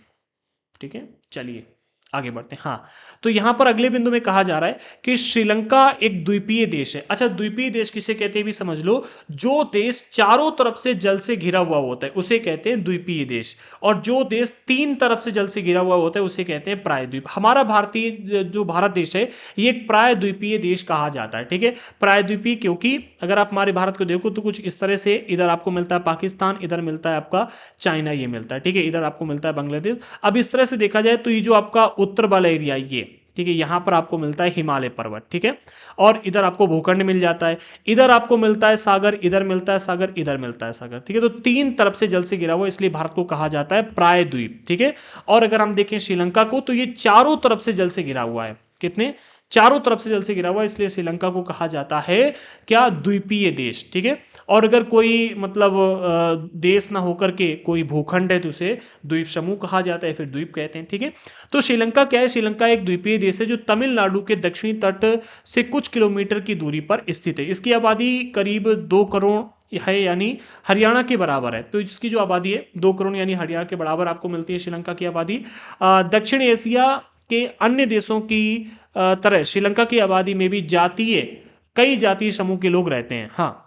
ठीक है। चलिए आगे बढ़ते हैं। हाँ, तो यहां पर अगले बिंदु में कहा जा रहा है कि श्रीलंका एक द्वीपीय देश है। अच्छा, द्वीपीय देश किसे कहते हैं भी समझ लो। जो देश चारों तरफ से जल से घिरा हुआ होता है उसे कहते हैं द्वीपीय देश, और जो देश तीन तरफ से जल से घिरा हुआ होता है उसे कहते हैं प्रायद्वीप। हमारा भारतीय जो भारत देश है ये एक प्रायद्वीपीय देश कहा जाता है, ठीक है। प्रायद्वीपीय क्योंकि अगर आप हमारे भारत को देखो तो कुछ इस तरह से, इधर आपको मिलता है पाकिस्तान, इधर मिलता है आपका चाइना, ये मिलता है, ठीक है, इधर आपको मिलता है बांग्लादेश। अब इस तरह से देखा जाए तो ये जो आपका उत्तर वाला एरिया, ये, ठीक है, यहां पर आपको मिलता है हिमालय पर्वत, ठीक है। और इधर आपको भूखंड मिल जाता है, इधर आपको मिलता है सागर, इधर मिलता है सागर, इधर मिलता है सागर, ठीक है। तो तीन तरफ से जल से घिरा हुआ, इसलिए भारत को कहा जाता है प्रायद्वीप, ठीक है। और अगर हम देखें श्रीलंका को तो ये चारों तरफ से जल से घिरा हुआ है, कितने, चारों तरफ से जल से घिरा हुआ, इसलिए श्रीलंका को कहा जाता है क्या, द्वीपीय देश, ठीक है। और अगर कोई मतलब देश ना होकर के कोई भूखंड है तो उसे द्वीप समूह कहा जाता है, फिर द्वीप कहते हैं, ठीक है। तो श्रीलंका क्या है, श्रीलंका एक द्वीपीय देश है जो तमिलनाडु के दक्षिणी तट से कुछ किलोमीटर की दूरी पर स्थित है। इसकी आबादी करीब 2 करोड़ है, यानी हरियाणा के बराबर है। तो इसकी जो आबादी है 2 करोड़ यानी हरियाणा के बराबर आपको मिलती है श्रीलंका की आबादी। दक्षिण एशिया के अन्य देशों की तरह श्रीलंका की आबादी में भी कई जातीय समूह के लोग रहते हैं। हाँ,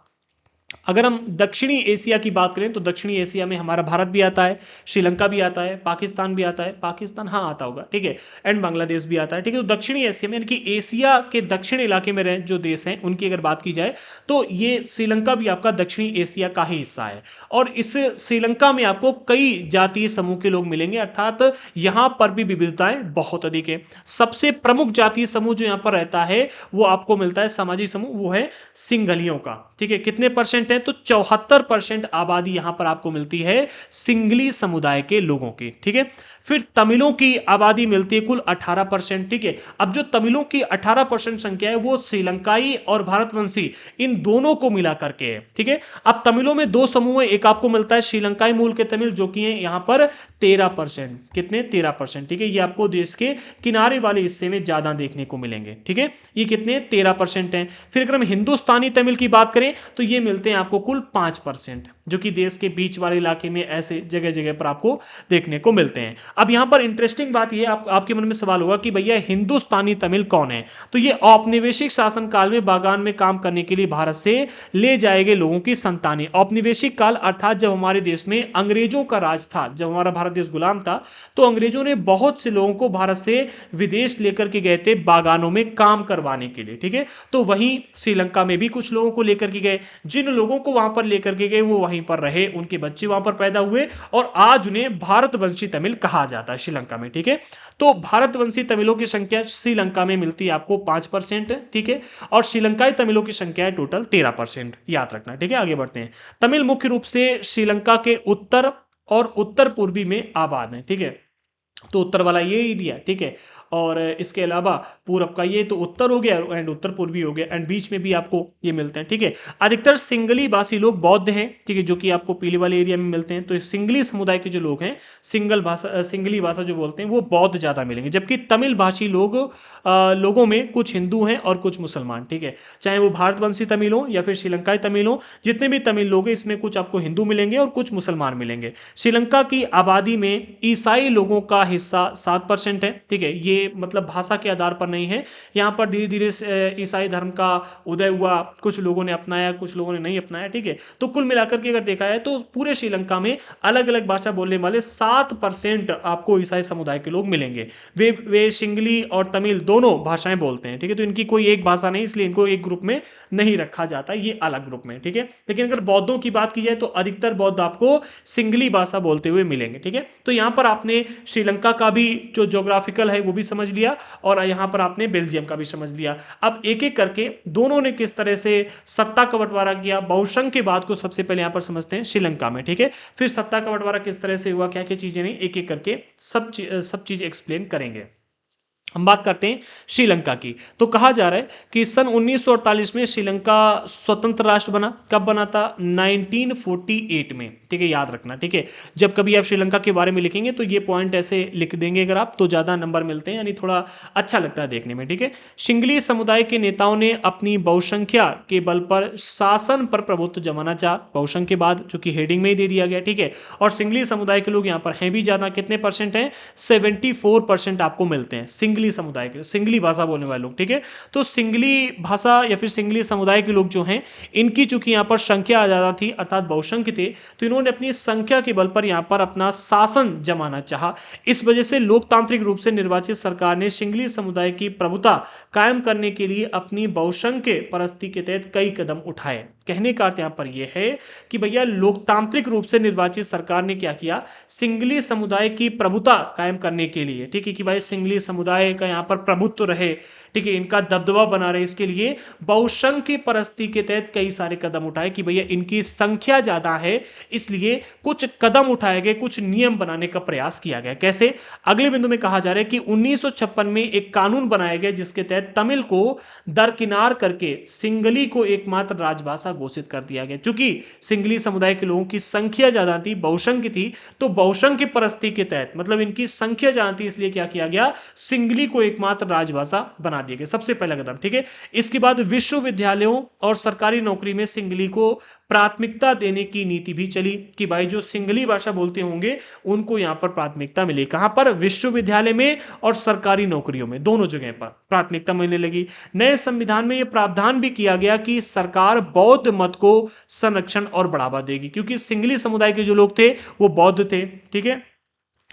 अगर हम दक्षिणी एशिया की बात करें तो दक्षिणी एशिया में हमारा भारत भी आता है, श्रीलंका भी आता है, पाकिस्तान भी आता है, पाकिस्तान हाँ आता होगा, ठीक है, एंड बांग्लादेश भी आता है, ठीक है। तो दक्षिणी एशिया में यानी कि एशिया के दक्षिण इलाके में रहे जो देश हैं उनकी अगर बात की जाए तो ये श्रीलंका भी आपका दक्षिणी एशिया का ही हिस्सा है। और इस श्रीलंका में आपको कई जातीय समूह के लोग मिलेंगे, अर्थात यहां पर भी विविधताएं बहुत अधिक है। सबसे प्रमुख जातीय समूह जो यहां पर रहता है वो आपको मिलता है सामाजिक समूह, वो है सिंघलियों का, ठीक है। कितने परसेंट है, तो 74% आबादी यहां पर आपको मिलती है सिंगली समुदाय के लोगों की, ठीक है। फिर तमिलों की आबादी मिलती है कुल 18%, ठीक है। अब जो तमिलों की 18% संख्या है वो श्रीलंकाई और भारतवंशी इन दोनों को मिला करके है, ठीक है। अब तमिलों में दो समूह है, एक आपको मिलता है श्रीलंकाई मूल के तमिल जो कि है यहां पर 13%, कितने, 13%, ठीक है। ये आपको देश के किनारे वाले हिस्से में ज्यादा देखने को मिलेंगे, ठीक है। ये कितने, 13% है। फिर अगर हम हिंदुस्तानी तमिल की बात करें तो ये मिलते हैं आपको कुल 5%, जो कि देश के बीच वाले इलाके में ऐसे जगह जगह पर आपको देखने को मिलते हैं। अब यहां पर इंटरेस्टिंग बात यह आपके मन में सवाल होगा कि भैया हिंदुस्तानी तमिल कौन है। तो ये औपनिवेशिक शासन काल में बागान में काम करने के लिए भारत से ले जाए गए लोगों की संतानें। औपनिवेशिक काल अर्थात जब हमारे देश में अंग्रेजों का राज था, जब हमारा भारत देश गुलाम था, तो अंग्रेजों ने बहुत से लोगों को भारत से विदेश लेकर के गए थे बागानों में काम करवाने के लिए, ठीक है। तो वहीं श्रीलंका में भी कुछ लोगों को लेकर के गए, जिन लोगों को वहां पर लेकर के गए वो वहीं पर रहे, उनके बच्चे वहां पर पैदा हुए और आज उन्हें भारतवंशी तमिल कहा जाता है श्रीलंका में, ठीक है। तो भारतवंशी तमिलों की संख्या श्रीलंका में मिलती है आपको 5%, ठीक है। और श्रीलंकाई तमिलों की संख्या है टोटल 13%, याद रखना, ठीक है। आगे बढ़ते हैं। तमिल मुख्य रूप से श्रीलंका के उत्तर और उत्तर पूर्वी में आबाद है, ठीक है। तो उत्तर वाला ये एरिया, ठीक है, और इसके अलावा पूरब का ये तो उत्तर हो गया एंड उत्तर पूर्वी हो गया, एंड बीच में भी आपको ये मिलते हैं, ठीक है। अधिकतर सिंगली भाषी लोग बौद्ध हैं, ठीक है, जो कि आपको पीले वाले एरिया में मिलते हैं। तो सिंगली समुदाय के जो लोग हैं, सिंगली भाषा जो बोलते हैं वो बौद्ध ज्यादा मिलेंगे, जबकि तमिल भाषी लोगों में कुछ हिंदू हैं और कुछ मुसलमान, ठीक है। चाहे वो भारतवंशी तमिल हो या फिर श्रीलंकाई तमिल हो, जितने भी तमिल लोग हैं इसमें कुछ आपको हिंदू मिलेंगे और कुछ मुसलमान मिलेंगे। श्रीलंका की आबादी में ईसाई लोगों का हिस्सा 7% है, ठीक है। ये ये मतलब भाषा के आधार पर नहीं है। यहाँ पर धीरे धीरे ईसाई धर्म का उदय हुआ, कुछ लोगों ने अपनाया, कुछ लोगों ने नहीं अपनाया, ठीक है। तो कुल मिलाकर के अगर देखा जाए तो पूरे श्रीलंका में अलग अलग भाषा बोलने वाले 7% आपको ईसाई समुदाय के लोग मिलेंगे। वे सिंगली और तमिल दोनों भाषाएं बोलते हैं, ठीक है। तो इनकी कोई एक भाषा नहीं, इसलिए इनको एक ग्रुप में नहीं रखा जाता, ये अलग ग्रुप में, ठीक है। लेकिन अगर बौद्धों की बात की जाए तो अधिकतर बौद्ध आपको सिंगली भाषा बोलते हुए मिलेंगे, ठीक है। तो यहां पर आपने श्रीलंका का भी जो ज्योग्राफिकल है वो भी समझ लिया, और यहां पर आपने बेल्जियम का भी समझ लिया। अब एक एक करके दोनों ने किस तरह से सत्ता का बंटवारा किया, बहुशंख के बाद को सबसे पहले यहां पर समझते हैं श्रीलंका में, ठीक है। फिर सत्ता का बंटवारा किस तरह से हुआ, क्या क्या चीजें नहीं, एक एक करके सब चीज एक्सप्लेन करेंगे। हम बात करते हैं श्रीलंका की। तो कहा जा रहा है कि सन 1948 में श्रीलंका स्वतंत्र राष्ट्र बना। कब बना था? 1948 में, ठीक है, याद रखना, ठीक है। जब कभी आप श्रीलंका के बारे में लिखेंगे तो ये पॉइंट ऐसे लिख देंगे अगर आप, तो ज़्यादा नंबर मिलते हैं, यानी थोड़ा अच्छा लगता है देखने में, ठीक है। सिंगली समुदाय के नेताओं ने अपनी बहुसंख्या के बल पर शासन पर प्रभुत्व जमाना चाहा। बहुसंख्य के बाद चूंकि हेडिंग में ही दे दिया गया, ठीक है। और सिंगली समुदाय के लोग यहाँ पर हैं भी ज़्यादा, कितने परसेंट हैं? 74% आपको मिलते हैं सिंगली समुदाय के, सिंगली भाषा बोलने वाले लोग, ठीक है। तो सिंगली भाषा या फिर सिंगली समुदाय के लोग जो हैं, इनकी चूंकि यहां पर संख्या ज्यादा थी, अर्थात बहुसंख्य थे, तो इन्होंने अपनी संख्या के बल पर यहां पर अपना शासन जमाना चाहा। इस वजह से लोकतांत्रिक रूप से निर्वाचित सरकार ने सिंगली समुदाय की प्रभुता कायम करने के लिए अपनी बहुसंख्य परस्ती के तहत कई कदम उठाए। कहने का अर्थ यहां पर यह है कि भैया लोकतांत्रिक रूप से निर्वाचित सरकार ने क्या किया, सिंगली समुदाय की प्रभुता कायम करने के लिए, ठीक है, कि भाई सिंगली समुदाय का यहां पर प्रभुत्व रहे, ठीक है, इनका दबदबा बना रहे, इसके लिए बहुसंख्य परस्ती के तहत कई सारे कदम उठाए कि भैया इनकी संख्या ज्यादा है, इसलिए कुछ कदम उठाए गए, कुछ नियम बनाने का प्रयास किया गया। कैसे? अगले बिंदु में कहा जा रहा है कि 1956 में एक कानून बनाया गया जिसके तहत तमिल को दरकिनार करके सिंगली को एकमात्र राजभाषा घोषित कर दिया गया। चूंकि सिंगली समुदाय के लोगों की संख्या ज्यादा थी, बहुसंख्य थी, तो बहुसंख्य परस्ती के तहत मतलब इनकी संख्या ज्यादा थी, इसलिए क्या किया गया, सिंगली को एकमात्र राजभाषा बना दिया गया। सबसे पहला कदम, ठीक है। इसके बाद विश्वविद्यालयों और सरकारी नौकरी में सिंगली को प्राथमिकता देने की नीति भी चली कि भाई जो सिंगली भाषा बोलते होंगे उनको यहां पर प्राथमिकता मिले। कहां पर? विश्वविद्यालय में और सरकारी नौकरियों में, दोनों जगह पर प्राथमिकता मिलने लगी। नए संविधान में यह प्रावधान भी किया गया कि सरकार बौद्ध मत को संरक्षण और बढ़ावा देगी, क्योंकि सिंगली समुदाय के जो लोग थे वो बौद्ध थे, ठीक है।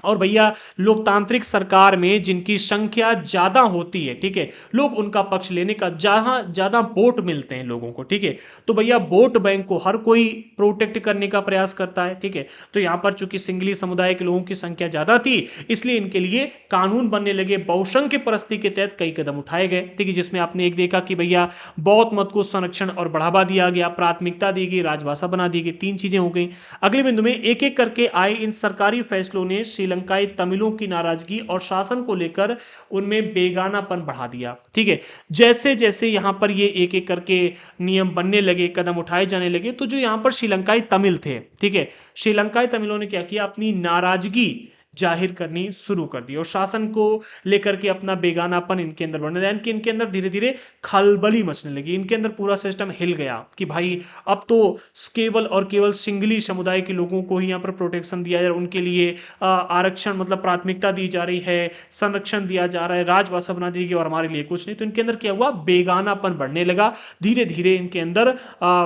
और भैया लोकतांत्रिक सरकार में जिनकी संख्या ज्यादा होती है, ठीक है, लोग उनका पक्ष लेने का, जहां ज्यादा वोट मिलते हैं लोगों को, ठीक है, तो भैया वोट बैंक को हर कोई प्रोटेक्ट करने का प्रयास करता है, ठीक है। तो यहां पर चूंकि सिंगली समुदाय के लोगों की संख्या ज्यादा थी, इसलिए इनके लिए कानून बनने लगे। बहुसंख्य परस्ती के तहत कई कदम उठाए गए, ठीक है, जिसमें आपने एक देखा कि भैया बौद्ध मत को संरक्षण और बढ़ावा दिया गया, प्राथमिकता दी गई, राजभाषा बना दी गई, 3 चीजें हो गई। अगले बिंदु में एक एक करके आए इन सरकारी फैसलों ने श्रीलंकाई तमिलों की नाराजगी और शासन को लेकर उनमें बेगानापन बढ़ा दिया, ठीक है। जैसे जैसे यहां पर ये एक एक करके नियम बनने लगे, कदम उठाए जाने लगे, तो जो यहां पर श्रीलंकाई तमिल थे, ठीक है, श्रीलंकाई तमिलों ने क्या किया, अपनी नाराजगी जाहिर करनी शुरू कर दी और शासन को लेकर के अपना बेगानापन इनके अंदर बढ़ने लगा, कि इनके अंदर धीरे धीरे खलबली मचने लगी, इनके अंदर पूरा सिस्टम हिल गया कि भाई अब तो केवल और केवल सिंगली समुदाय के लोगों को ही यहाँ पर प्रोटेक्शन दिया जा रहा है, उनके लिए आरक्षण मतलब प्राथमिकता दी जा रही है, संरक्षण दिया जा रहा है, राजभाषा बना दी गई, और हमारे लिए कुछ नहीं। तो इनके अंदर क्या हुआ, बेगानापन बढ़ने लगा, धीरे धीरे इनके अंदर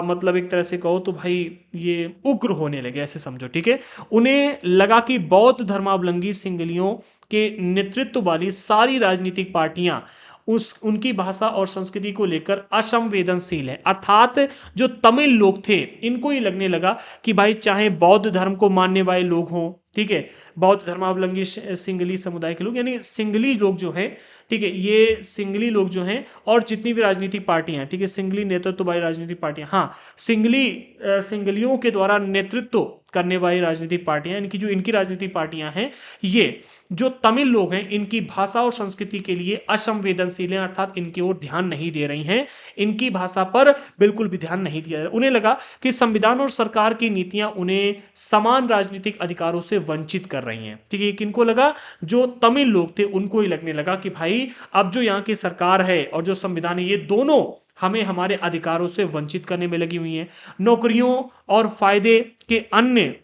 मतलब एक तरह से कहो तो भाई ये उग्र होने लगे, ऐसे समझो, ठीक है। उन्हें लगा कि बौद्ध धर्मावलंबी सिंगलियों के नेतृत्व वाली सारी राजनीतिक पार्टियां उनकी भाषा और संस्कृति को लेकर असंवेदनशील है। अर्थात जो तमिल लोग थे इनको ही लगने लगा कि भाई चाहे बौद्ध धर्म को मानने वाले लोग हों, ठीक है, बौद्ध धर्मावलंबी सिंगली समुदाय के लोग, यानी सिंगली लोग जो है, ठीक है, ये सिंगली लोग जो हैं और जितनी भी राजनीतिक पार्टियां, ठीक है, सिंगली नेतृत्व वाली राजनीतिक पार्टियां, हाँ, सिंगलियों के द्वारा नेतृत्व करने वाली राजनीतिक पार्टियां, इनकी जो इनकी राजनीतिक पार्टियां हैं, ये जो तमिल लोग हैं इनकी भाषा और संस्कृति के लिए असंवेदनशील हैं, अर्थात इनकी ओर ध्यान नहीं दे रही हैं, इनकी भाषा पर बिल्कुल भी ध्यान नहीं दिया जा रहा। उन्हें लगा कि संविधान और सरकार की नीतियां उन्हें समान राजनीतिक अधिकारों से वंचित कर रही हैं, ठीक है। किनको लगा? जो तमिल लोग थे उनको ही लगने लगा कि भाई अब जो यहाँ की सरकार है और जो संविधान है, ये दोनों हमें हमारे अधिकारों से वंचित करने में लगी हुई हैं। नौकरियों और फायदे के अन्य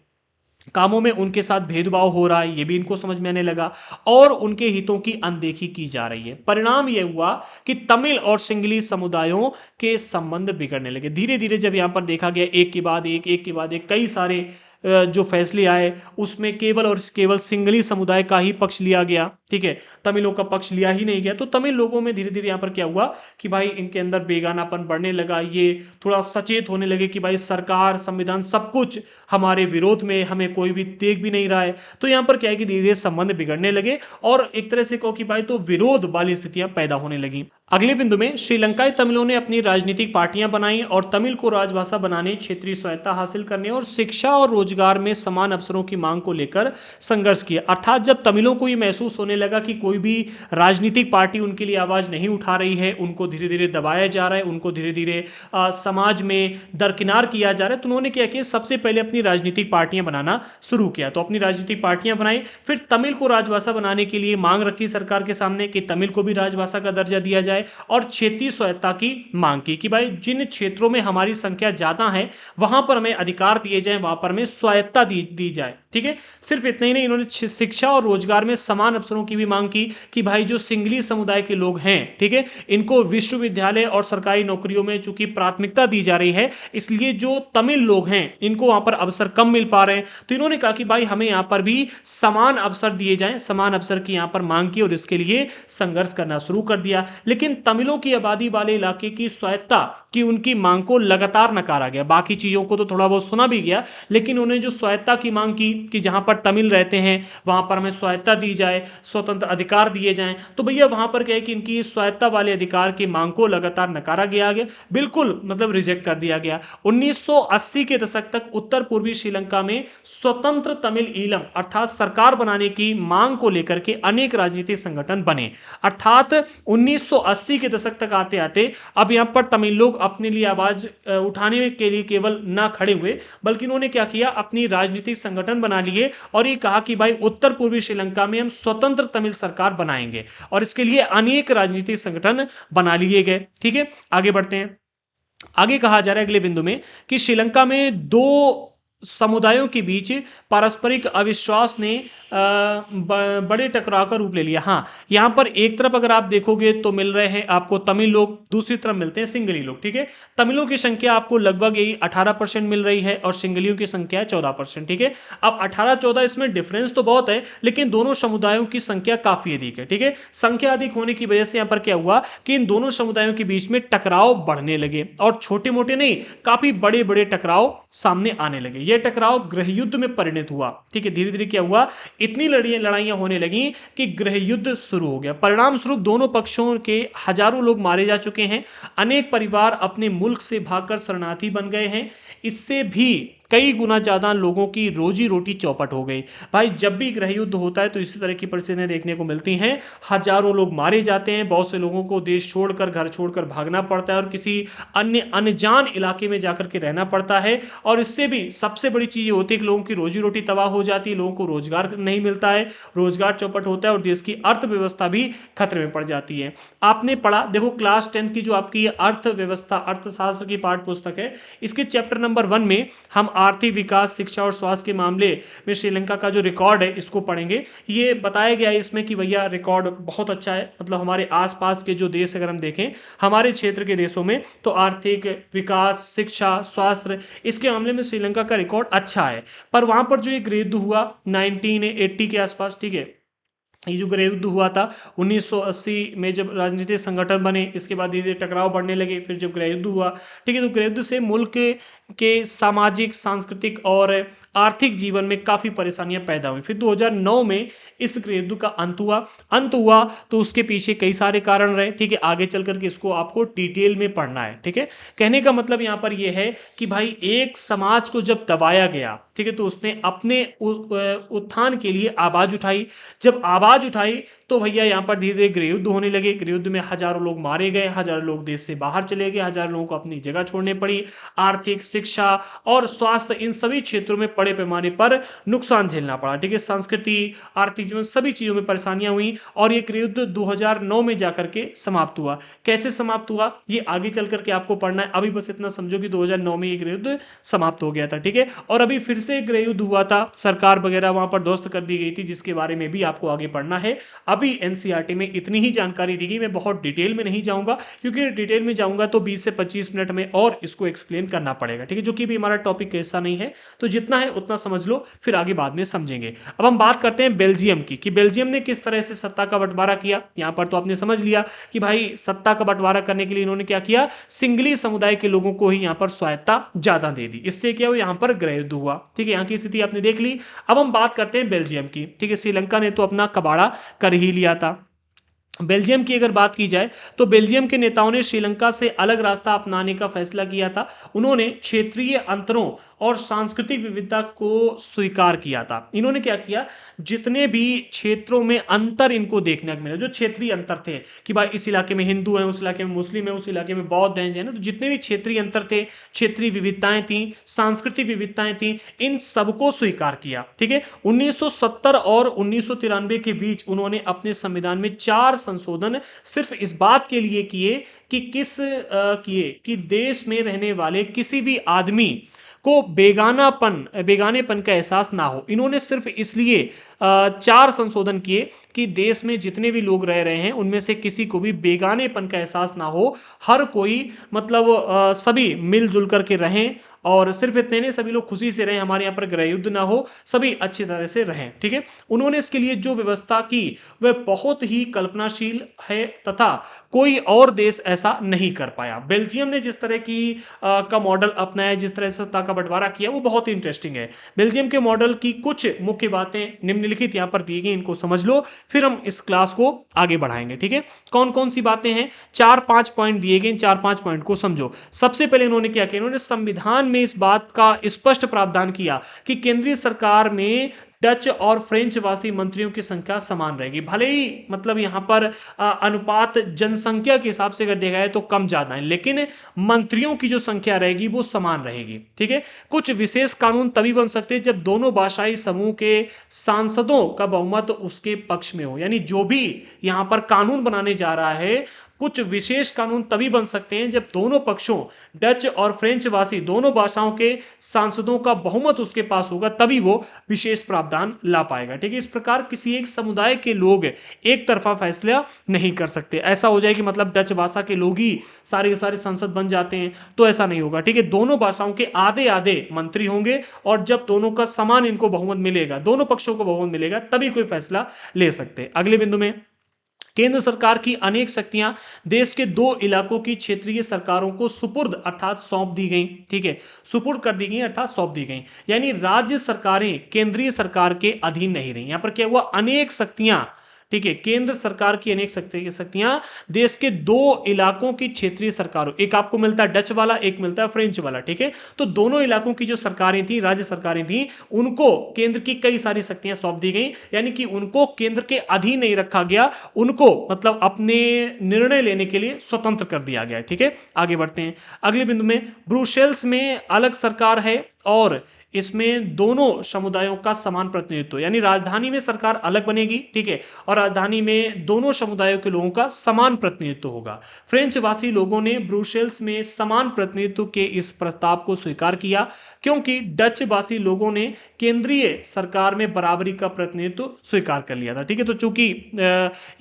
कामों में उनके साथ भेदभाव हो रहा है, ये भी इनको समझ में आने लगा और उनके हितों की अनदेखी की जा रही है। परिणाम ये हुआ कि तमिल और सिंगली समुदायों के संबंध बिगड़ने लगे। धीरे धीरे जब यहाँ पर देखा गया एक के बाद एक कई सारे जो फैसले आए उसमें केवल और केवल सिंगली समुदाय का ही पक्ष लिया गया, ठीक है, तमिलों का पक्ष लिया ही नहीं गया। तो तमिल लोगों में धीरे धीरे यहाँ पर क्या हुआ कि भाई इनके अंदर बेगानापन बढ़ने लगा, ये थोड़ा सचेत होने लगे कि भाई सरकार संविधान सब कुछ हमारे विरोध में, हमें कोई भी देख भी नहीं रहा है। तो यहाँ पर क्या है कि धीरे धीरे संबंध बिगड़ने लगे और एक तरह से कहो कि भाई तो विरोध वाली स्थितियां पैदा होने लगी। अगले बिंदु में श्रीलंकाई तमिलों ने अपनी राजनीतिक पार्टियां बनाई और तमिल को राजभाषा बनाने, क्षेत्रीय स्वायत्ता हासिल करने और शिक्षा और रोजगार में समान अवसरों की मांग को लेकर संघर्ष किया। अर्थात जब तमिलों को ये महसूस होने लगा कि कोई भी राजनीतिक पार्टी उनके लिए आवाज नहीं उठा रही है, उनको धीरे धीरे दबाया जा रहा है, उनको धीरे धीरे समाज में दरकिनार किया जा रहा है, तो उन्होंने क्या किया, सबसे पहले अपनी राजनीतिक पार्टियां बनाना शुरू किया। तो अपनी राजनीतिक पार्टियां बनाई, फिर तमिल को राजभाषा बनाने के लिए मांग रखी सरकार के सामने कि तमिल को भी राजभाषा का दर्जा दिया जाए और क्षेत्रीय स्वायत्ता की मांग की कि भाई जिन क्षेत्रों में हमारी संख्या ज्यादा है वहां पर हमें अधिकार दिए जाए, वहां पर हमें स्वायत्ता दी जाए, ठीक है। सिर्फ इतना ही नहीं, इन्होंने शिक्षा और रोजगार में समान अवसरों की भी मांग की कि भाई जो सिंगली समुदाय के लोग हैं, ठीक है, इनको विश्वविद्यालय और सरकारी नौकरियों में चूंकि प्राथमिकता दी जा रही है, इसलिए जो तमिल लोग हैं इनको वहां पर अवसर कम मिल पा रहे हैं। तो इन्होंने कहा कि भाई हमें यहां पर भी समान अवसर दिए जाएं, समान अवसर की यहां पर मांग की और इसके लिए संघर्ष करना शुरू कर दिया। लेकिन तमिलों की आबादी वाले इलाके की स्वायत्ता की उनकी मांग को लगातार नकारा गया। बाकी चीजों को तो थोड़ा बहुत सुना भी गया, लेकिन उन्होंने जो स्वायत्ता की मांग की कि जहां पर तमिल रहते हैं वहां पर हमें स्वायत्ता दी जाए, स्वतंत्र अधिकार दिए जाएं, तो भैया वहां पर क्या है कि इनकी स्वायत्ता वाले अधिकार की मांग को लगातार नकारा गया, बिल्कुल मतलब रिजेक्ट कर दिया गया। 1980 के दशक तक उत्तर पूर्वी श्रीलंका में स्वतंत्र तमिल ईलम अर्थात सरकार बनाने की मांग को लेकर के अनेक राजनीतिक संगठन बने। अर्थात 1980 के दशक तक आते आते अब यहां पर तमिल लोग अपने लिए आवाज उठाने के लिए केवल ना खड़े हुए, बल्कि उन्होंने क्या किया, अपनी राजनीतिक संगठन बना लिए और ये कहा कि भाई उत्तर पूर्वी श्रीलंका में हम स्वतंत्र तमिल सरकार बनाएंगे और इसके लिए अनेक राजनीतिक संगठन बना लिए गए, ठीक है। आगे बढ़ते हैं। आगे कहा जा रहा है अगले बिंदु में कि श्रीलंका में दो समुदायों के बीच पारस्परिक अविश्वास ने बड़े टकराव का रूप ले लिया। हाँ, यहां पर एक तरफ अगर आप देखोगे तो मिल रहे हैं आपको तमिल लोग, दूसरी तरफ मिलते हैं सिंगली लोग, ठीक है। तमिलों की संख्या आपको लगभग यही 18% मिल रही है और सिंगलियों की संख्या है 14%, ठीक है। अब 18-14 इसमें डिफरेंस तो बहुत है, लेकिन दोनों समुदायों की संख्या काफी अधिक है, ठीक है। संख्या अधिक होने की वजह से यहां पर क्या हुआ कि इन दोनों समुदायों के बीच में टकराव बढ़ने लगे और छोटे मोटे नहीं, काफी बड़े बड़े टकराव सामने आने लगे। यह टकराव गृह युद्ध में परिणत हुआ, ठीक है। धीरे धीरे क्या हुआ, इतनी लड़ाइयां होने लगी कि गृह युद्ध शुरू हो गया। परिणाम स्वरूप दोनों पक्षों के हजारों लोग मारे जा चुके हैं, अनेक परिवार अपने मुल्क से भागकर शरणार्थी बन गए हैं। इससे भी कई गुना ज्यादा लोगों की रोजी रोटी चौपट हो गई। भाई जब भी गृह युद्ध होता है तो इसी तरह की परिस्थितियां देखने को मिलती हैं, हजारों लोग मारे जाते हैं, बहुत से लोगों को देश छोड़कर, घर छोड़कर भागना पड़ता है और किसी अन्य अनजान इलाके में जाकर के रहना पड़ता है। और इससे भी सबसे बड़ी चीज होती है कि लोगों की रोजी रोटी तबाह हो जाती है, लोगों को रोजगार नहीं मिलता है, रोजगार चौपट होता है और देश की अर्थव्यवस्था भी खतरे में पड़ जाती है। आपने पढ़ा, देखो क्लास 10 की जो आपकी अर्थव्यवस्था अर्थशास्त्र की पाठ्य पुस्तक है, इसके चैप्टर नंबर 1 में हम आर्थिक विकास, शिक्षा और स्वास्थ्य के मामले में श्रीलंका का जो रिकॉर्ड है इसको पढ़ेंगे। ये बताया गया है इसमें कि भैया रिकॉर्ड बहुत अच्छा है, मतलब हमारे आसपास के जो देश अगर हम देखें, हमारे क्षेत्र के देशों में तो आर्थिक विकास, शिक्षा, स्वास्थ्य इसके मामले में श्रीलंका का रिकॉर्ड अच्छा है। पर वहां पर जो एक गृह युद्ध हुआ 1980 के आसपास, ठीक है, ये जो गृह युद्ध हुआ था 1980 में, जब राजनीतिक संगठन बने इसके बाद धीरे धीरे टकराव बढ़ने लगे, फिर जब गृह युद्ध हुआ, ठीक है, तो गृह युद्ध से मुल्क के सामाजिक, सांस्कृतिक और आर्थिक जीवन में काफी परेशानियां पैदा हुई। फिर 2009 में इस गृह युद्ध का अंत हुआ तो उसके पीछे कई सारे कारण रहे, ठीक है। आगे चल करके इसको आपको डिटेल में पढ़ना है, ठीक है। कहने का मतलब यहां पर यह है कि भाई एक समाज को जब दबाया गया, ठीक है, तो उसने अपने उत्थान के लिए आवाज उठाई। जब आवाज उठाई तो भैया यहां पर धीरे धीरे गृह युद्ध होने लगे। गृह युद्ध में हजारों लोग मारे गए, हजारों लोग देश से बाहर चले गए, हजारों लोगों को अपनी जगह छोड़ने पड़ी। आर्थिक, शिक्षा और स्वास्थ्य, इन सभी क्षेत्रों में बड़े पैमाने पर नुकसान झेलना पड़ा। ठीक है, संस्कृति, आर्थिक जीवन, सभी चीजों में परेशानियां हुई और ये युद्ध 2009 में जाकर के समाप्त हुआ। कैसे समाप्त हुआ ये आगे चल करके आपको पढ़ना है, अभी बस इतना समझो कि 2009 में ये युद्ध समाप्त हो गया था। ठीक है, और अभी फिर से गृह युद्ध हुआ था, सरकार वगैरह वहां पर ध्वस्त कर दी गई थी, जिसके बारे में भी आपको आगे पढ़ना है। अभी एनसीईआरटी में इतनी ही जानकारी दी गई, मैं बहुत डिटेल में नहीं जाऊंगा क्योंकि डिटेल में जाऊंगा तो 20 से 25 मिनट में और इसको एक्सप्लेन करना पड़ेगा। ठीक है, जो कि भी हमारा टॉपिक ऐसा नहीं है, तो जितना है उतना समझ लो, फिर आगे बाद में समझेंगे। अब हम बात करते हैं बेल्जियम की कि बेल्जियम ने किस तरह से सत्ता का बंटवारा किया। यहां पर तो आपने समझ लिया कि भाई सत्ता का बंटवारा करने के लिए इन्होंने क्या किया, सिंगली समुदाय के लोगों को ही यहां पर स्वायत्ता ज्यादा दे दी। इससे क्या हुआ, यहां पर गृह युद्ध हुआ। ठीक है, यहां की स्थिति आपने देख ली। अब हम बात करते हैं बेल्जियम की। ठीक है, श्रीलंका ने तो अपना कबाड़ा कर ही लिया था। बेल्जियम की अगर बात की जाए तो बेल्जियम के नेताओं ने श्रीलंका से अलग रास्ता अपनाने का फैसला किया था। उन्होंने क्षेत्रीय अंतरों और सांस्कृतिक विविधता को स्वीकार किया था। इन्होंने क्या किया, जितने भी क्षेत्रों में अंतर इनको देखने को मिला, जो क्षेत्रीय अंतर थे कि भाई इस इलाके में हिंदू हैं, उस इलाके में मुस्लिम है, उस इलाके में बौद्ध हैं, जैन है, तो जितने भी क्षेत्रीय अंतर थे, क्षेत्रीय विविधताएं थी, सांस्कृतिक विविधताएं थी, इन सबको स्वीकार किया। ठीक है, 1970 और 1993 के बीच उन्होंने अपने संविधान में 4 संशोधन सिर्फ इस बात के लिए किए कि किए कि देश में रहने वाले किसी भी आदमी को बेगानेपन का एहसास ना हो। इन्होंने सिर्फ इसलिए 4 संशोधन किए कि देश में जितने भी लोग रह रहे हैं उनमें से किसी को भी बेगानेपन का एहसास ना हो, हर कोई मतलब सभी मिलजुल करके रहें और सिर्फ इतने नहीं, सभी लोग खुशी से रहें, हमारे यहाँ पर गृह युद्ध ना हो, सभी अच्छी तरह से रहें। ठीक है, उन्होंने इसके लिए जो व्यवस्था की वह बहुत ही कल्पनाशील है तथा कोई और देश ऐसा नहीं कर पाया। बेल्जियम ने जिस तरह की का मॉडल अपनाया, जिस तरह से सत्ता का बंटवारा किया, वो बहुत ही इंटरेस्टिंग है। बेल्जियम के मॉडल की कुछ मुख्य बातें निम्नलिखित यहां पर दी गई, इनको समझ लो, फिर हम इस क्लास को आगे बढ़ाएंगे। ठीक है, कौन कौन सी बातें हैं, 4-5 पॉइंट दिए गए, 4-5 पॉइंट को समझो। सबसे पहले इन्होंने क्या किया, इन्होंने संविधान में इस बात का स्पष्ट प्रावधान किया कि केंद्रीय सरकार में डच और फ्रेंच वासी मंत्रियों की संख्या समान रहेगी। भले ही मतलब यहां पर अनुपात जनसंख्या के हिसाब से अगर देखा जाए तो कम ज्यादा है, लेकिन मंत्रियों की जो संख्या रहेगी वो समान रहेगी। ठीक है, कुछ विशेष कानून तभी बन सकते हैं जब दोनों भाषाई समूह के सांसदों का बहुमत उसके पक्ष में हो। यानी जो भी यहां पर कानून बनाने जा रहा है, कुछ विशेष कानून तभी बन सकते हैं जब दोनों पक्षों, डच और फ्रेंच भाषी दोनों भाषाओं के सांसदों का बहुमत उसके पास होगा, तभी वो विशेष प्रावधान ला पाएगा। ठीक है, इस प्रकार किसी एक समुदाय के लोग एक तरफा फैसला नहीं कर सकते। ऐसा हो जाए कि मतलब डच भाषा के लोग ही सारे के सारे सांसद बन जाते हैं, तो ऐसा नहीं होगा। ठीक है, दोनों भाषाओं के आधे आधे मंत्री होंगे और जब दोनों का समान इनको बहुमत मिलेगा, दोनों पक्षों को बहुमत मिलेगा, तभी कोई फैसला ले सकते हैं। अगले बिंदु में, केंद्र सरकार की अनेक शक्तियां देश के 2 इलाकों की क्षेत्रीय सरकारों को सुपुर्द अर्थात सौंप दी गई। ठीक है, सुपुर्द कर दी गई अर्थात सौंप दी गई, यानी राज्य सरकारें केंद्रीय सरकार के अधीन नहीं रही। यहां पर क्या हुआ, अनेक शक्तियां, ठीक है, केंद्र सरकार की अनेक शक्तियां देश के 2 इलाकों की क्षेत्रीय सरकारों, एक आपको मिलता है डच वाला, एक मिलता है फ्रेंच वाला। ठीक है, तो दोनों इलाकों की जो सरकारें थी, राज्य सरकारें थी, उनको केंद्र की कई सारी शक्तियां सौंप दी गई, यानी कि उनको केंद्र के अधीन नहीं रखा गया, उनको मतलब अपने निर्णय लेने के लिए स्वतंत्र कर दिया गया। ठीक है, आगे बढ़ते हैं अगले बिंदु में। ब्रुसेल्स में अलग सरकार है और इसमें दोनों समुदायों का समान प्रतिनिधित्व, यानी राजधानी में सरकार अलग बनेगी। ठीक है, और राजधानी में दोनों समुदायों के लोगों का समान प्रतिनिधित्व होगा। फ्रेंच भाषी लोगों ने ब्रुसेल्स में समान प्रतिनिधित्व के इस प्रस्ताव को स्वीकार किया, क्योंकि डच भाषी लोगों ने केंद्रीय सरकार में बराबरी का प्रतिनिधित्व स्वीकार कर लिया था। ठीक है, तो चूंकि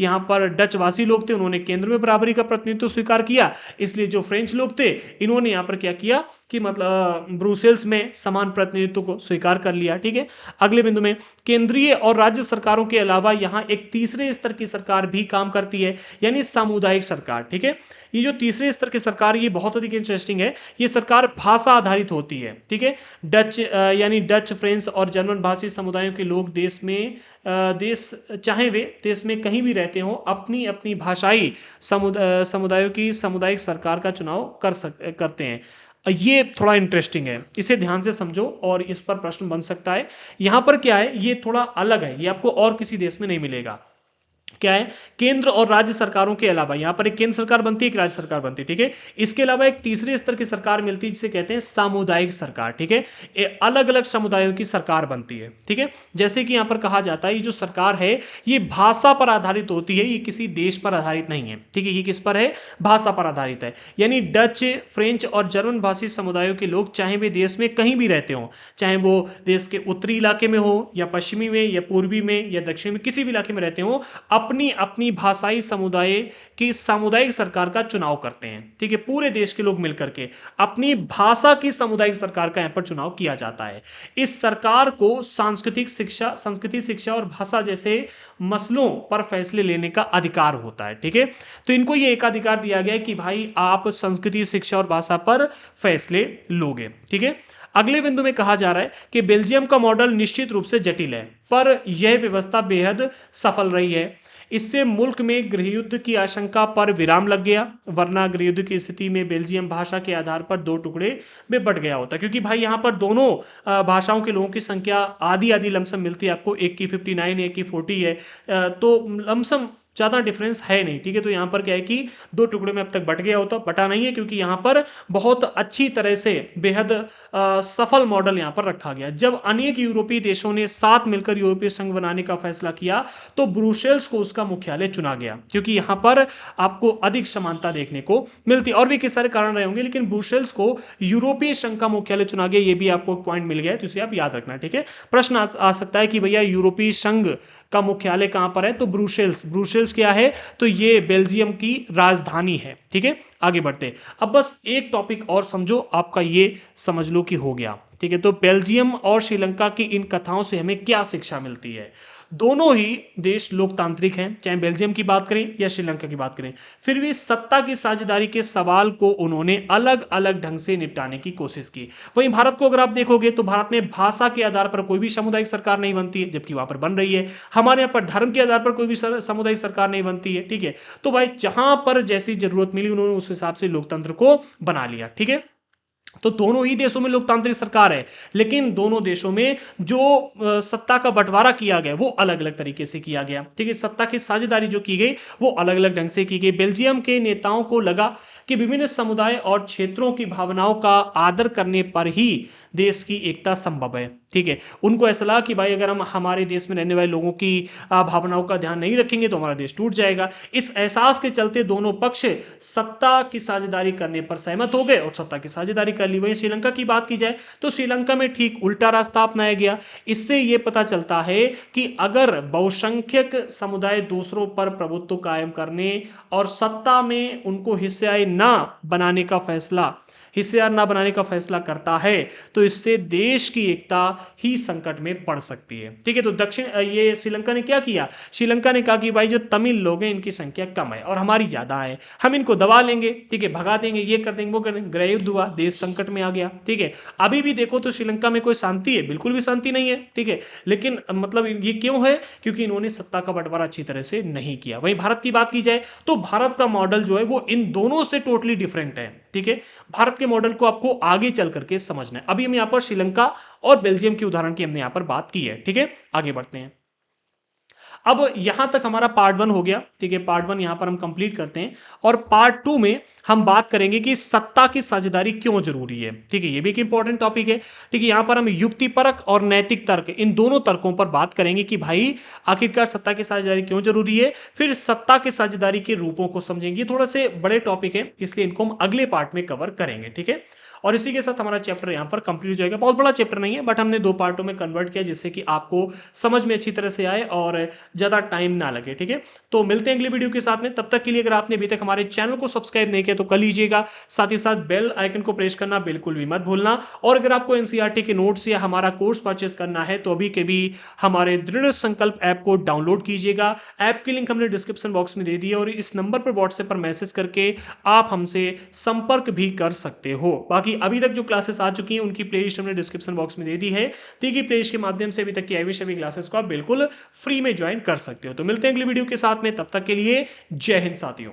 यहां पर डच भाषी लोग थे, उन्होंने केंद्र में बराबरी का प्रतिनिधित्व स्वीकार किया, इसलिए जो फ्रेंच लोग थे, इन्होंने यहां पर क्या किया कि मतलब ब्रुसेल्स में समान प्रतिनिधित्व को स्वीकार कर लिया। ठीक है, अगले बिंदु में, केंद्रीय और राज्य सरकारों के अलावा यहां एक तीसरे स्तर की सरकार भी काम करती है, यानी सामुदायिक सरकार। ठीक है, ये जो तीसरे स्तर की सरकार, ये बहुत अधिक इंटरेस्टिंग है। ये सरकार भाषा आधारित होती है। ठीक है, डच यानी डच, फ्रेंच और जर्मन भाषी समुदायों के लोग चाहे वे देश में कहीं भी रहते हो, अपनी अपनी भाषाई समुदायों की सामुदायिक सरकार का चुनाव करते हैं। ये थोड़ा इंटरेस्टिंग है, इसे ध्यान से समझो और इस पर प्रश्न बन सकता है। यहां पर क्या है, ये थोड़ा अलग है, ये आपको और किसी देश में नहीं मिलेगा। क्या है, केंद्र और राज्य सरकारों के अलावा यहां पर एक केंद्र सरकार बनती है, एक राज्य सरकार बनती है, ठीक है। इसके अलावा एक तीसरे स्तर की सरकार मिलती है जिसे कहते हैं सामुदायिक सरकार, ठीक है। अलग अलग समुदायों की सरकार बनती है, ठीक है। जैसे कि यहां पर कहा जाता है ये जो सरकार है ये भाषा पर आधारित होती है, ये किसी देश पर आधारित नहीं है, ठीक है। ये किस पर है, भाषा पर आधारित है। यानी डच, फ्रेंच और जर्मन भाषी समुदायों के लोग चाहे वे देश में कहीं भी रहते हो, चाहे वो देश के उत्तरी इलाके में हो या पश्चिमी में या पूर्वी में या दक्षिण में, किसी भी इलाके में रहते हो, अपनी अपनी भाषाई समुदाय की सामुदायिक सरकार का चुनाव करते हैं, ठीक है। पूरे देश के लोग मिलकर के अपनी भाषा की सामुदायिक सरकार का यहां पर चुनाव किया जाता है। इस सरकार को सांस्कृतिक शिक्षा, संस्कृति शिक्षा और भाषा जैसे मसलों पर फैसले लेने का अधिकार होता है, ठीक है। तो इनको ये एक अधिकार दिया गया है कि भाई आप संस्कृति, शिक्षा और भाषा पर फैसले लोगे, ठीक है। अगले बिंदु में कहा जा रहा है कि बेल्जियम का मॉडल निश्चित रूप से जटिल है, पर यह व्यवस्था बेहद सफल रही है। इससे मुल्क में गृहयुद्ध की आशंका पर विराम लग गया, वरना गृहयुद्ध की स्थिति में बेल्जियम भाषा के आधार पर दो टुकड़े में बट गया होता, क्योंकि भाई यहाँ पर दोनों भाषाओं के लोगों की संख्या आधी आधी लमसम मिलती है आपको, एक की 59 एक की 40 है, तो लमसम ज़्यादा डिफरेंस है नहीं, ठीक है। तो यहाँ पर क्या है कि दो टुकड़े में अब तक बट गया होता, बटा नहीं है, क्योंकि यहाँ पर बहुत अच्छी तरह से बेहद सफल मॉडल यहाँ पर रखा गया। जब अनेक यूरोपीय देशों ने साथ मिलकर यूरोपीय संघ बनाने का फैसला किया तो ब्रुसेल्स को उसका मुख्यालय चुना गया, क्योंकि यहाँ पर आपको अधिक समानता देखने को मिलती है। और भी कई सारे कारण रहे होंगे, लेकिन ब्रुसेल्स को यूरोपीय संघ का मुख्यालय चुना गया, ये भी आपको एक पॉइंट मिल गया है, तो इसे आप याद रखना, ठीक है। प्रश्न आ सकता है कि भैया यूरोपीय संघ का मुख्यालय कहां पर है, तो ब्रुसेल्स। ब्रुसेल्स क्या है, तो ये बेल्जियम की राजधानी है, ठीक है। आगे बढ़ते, अब बस एक टॉपिक और समझो, आपका ये समझ लो कि हो गया, ठीक है। तो बेल्जियम और श्रीलंका की इन कथाओं से हमें क्या शिक्षा मिलती है। दोनों ही देश लोकतांत्रिक हैं, चाहे बेल्जियम की बात करें या श्रीलंका की बात करें, फिर भी सत्ता की साझेदारी के सवाल को उन्होंने अलग अलग ढंग से निपटाने की कोशिश की। वहीं भारत को अगर आप देखोगे तो भारत में भाषा के आधार पर कोई भी सामुदायिक सरकार नहीं बनती है, जबकि वहां पर बन रही है। हमारे यहाँ पर धर्म के आधार पर कोई भी सामुदायिक सरकार नहीं बनती है, ठीक है। तो भाई जहां पर जैसी जरूरत मिली उन्होंने उस हिसाब से लोकतंत्र को बना लिया, ठीक है। तो दोनों ही देशों में लोकतांत्रिक सरकार है, लेकिन दोनों देशों में जो सत्ता का बंटवारा किया गया वो अलग अलग तरीके से किया गया, ठीक है। सत्ता की साझेदारी जो की गई वो अलग अलग ढंग से की गई। बेल्जियम के नेताओं को लगा कि विभिन्न समुदाय और क्षेत्रों की भावनाओं का आदर करने पर ही देश की एकता संभव है, ठीक है। उनको ऐसा लगा कि भाई अगर हम हमारे देश में रहने वाले लोगों की भावनाओं का ध्यान नहीं रखेंगे तो हमारा देश टूट जाएगा। इस एहसास के चलते दोनों पक्ष सत्ता की साझेदारी करने पर सहमत हो गए और सत्ता की साझेदारी कर ली। वहीं श्रीलंका की बात की जाए तो श्रीलंका में ठीक उल्टा रास्ता अपनाया गया। इससे यह पता चलता है कि अगर बहुसंख्यक समुदाय दूसरों पर प्रभुत्व कायम करने और सत्ता में उनको हिस्सेदार ना बनाने का फैसला करता है तो इससे देश की एकता ही संकट में पड़ सकती है, ठीक है। तो ये श्रीलंका ने क्या किया, श्रीलंका ने कहा कि भाई जो तमिल लोग हैं इनकी संख्या कम है और हमारी ज्यादा है, हम इनको दबा लेंगे, ठीक है, भगा देंगे, ये कर देंगे, वो कर देंगे। गृहयुद्ध हुआ, देश संकट में आ गया, ठीक है। अभी भी देखो तो श्रीलंका में कोई शांति है, बिल्कुल भी शांति नहीं है, ठीक है। लेकिन मतलब ये क्यों है, क्योंकि इन्होंने सत्ता का बंटवारा अच्छी तरह से नहीं किया। वहीं भारत की बात की जाए तो भारत का मॉडल जो है वो इन दोनों से टोटली डिफरेंट है, ठीक है। भारत के मॉडल को आपको आगे चल करके समझना है। अभी हम यहां पर श्रीलंका और बेल्जियम के उदाहरण की हमने यहां पर बात की है, ठीक है। आगे बढ़ते हैं। अब यहां तक हमारा पार्ट 1 हो गया, ठीक है। पार्ट 1 यहां पर हम कंप्लीट करते हैं और पार्ट 2 में हम बात करेंगे कि सत्ता की साझेदारी क्यों जरूरी है, ठीक है। ये भी एक इंपॉर्टेंट टॉपिक है, ठीक है। यहां पर हम युक्तिपरक और नैतिक तर्क, इन दोनों तर्कों पर बात करेंगे कि भाई आखिरकार सत्ता की साझेदारी क्यों जरूरी है। फिर सत्ता की साझेदारी के रूपों को समझेंगे। थोड़ा से बड़े टॉपिक है, इसलिए इनको हम अगले पार्ट में कवर करेंगे, ठीक है। और इसी के साथ हमारा चैप्टर यहां पर कंप्लीट हो जाएगा। बहुत बड़ा चैप्टर नहीं है, बट हमने 2 पार्टों में कन्वर्ट किया जिससे कि आपको समझ में अच्छी तरह से आए और ज्यादा टाइम ना लगे, ठीक है। तो मिलते हैं अगली वीडियो के साथ में। तब तक के लिए अगर आपने अभी तक हमारे चैनल को सब्सक्राइब नहीं किया तो कर लीजिएगा, साथ ही साथ बेल आइकन को प्रेस करना बिल्कुल भी मत भूलना। और अगर आपको एनसीईआरटी के नोट्स या हमारा कोर्स परचेस करना है तो अभी के भी हमारे दृढ़ संकल्प ऐप को डाउनलोड कीजिएगा। ऐप की लिंक हमने डिस्क्रिप्शन बॉक्स में दे दी है और इस नंबर पर व्हाट्सएप पर मैसेज करके आप हमसे संपर्क भी कर सकते हो। बाकी अभी तक जो क्लासेस आ चुकी हैं उनकी प्लेलिस्ट हमने डिस्क्रिप्शन बॉक्स में दे दी है, दी गई प्लेलिस्ट के माध्यम से अभी तक की आई हुई सभी क्लासेस को आप बिल्कुल फ्री में ज्वाइन कर सकते हो। तो मिलते हैं अगली वीडियो के साथ में, तब तक के लिए जय हिंद साथियों।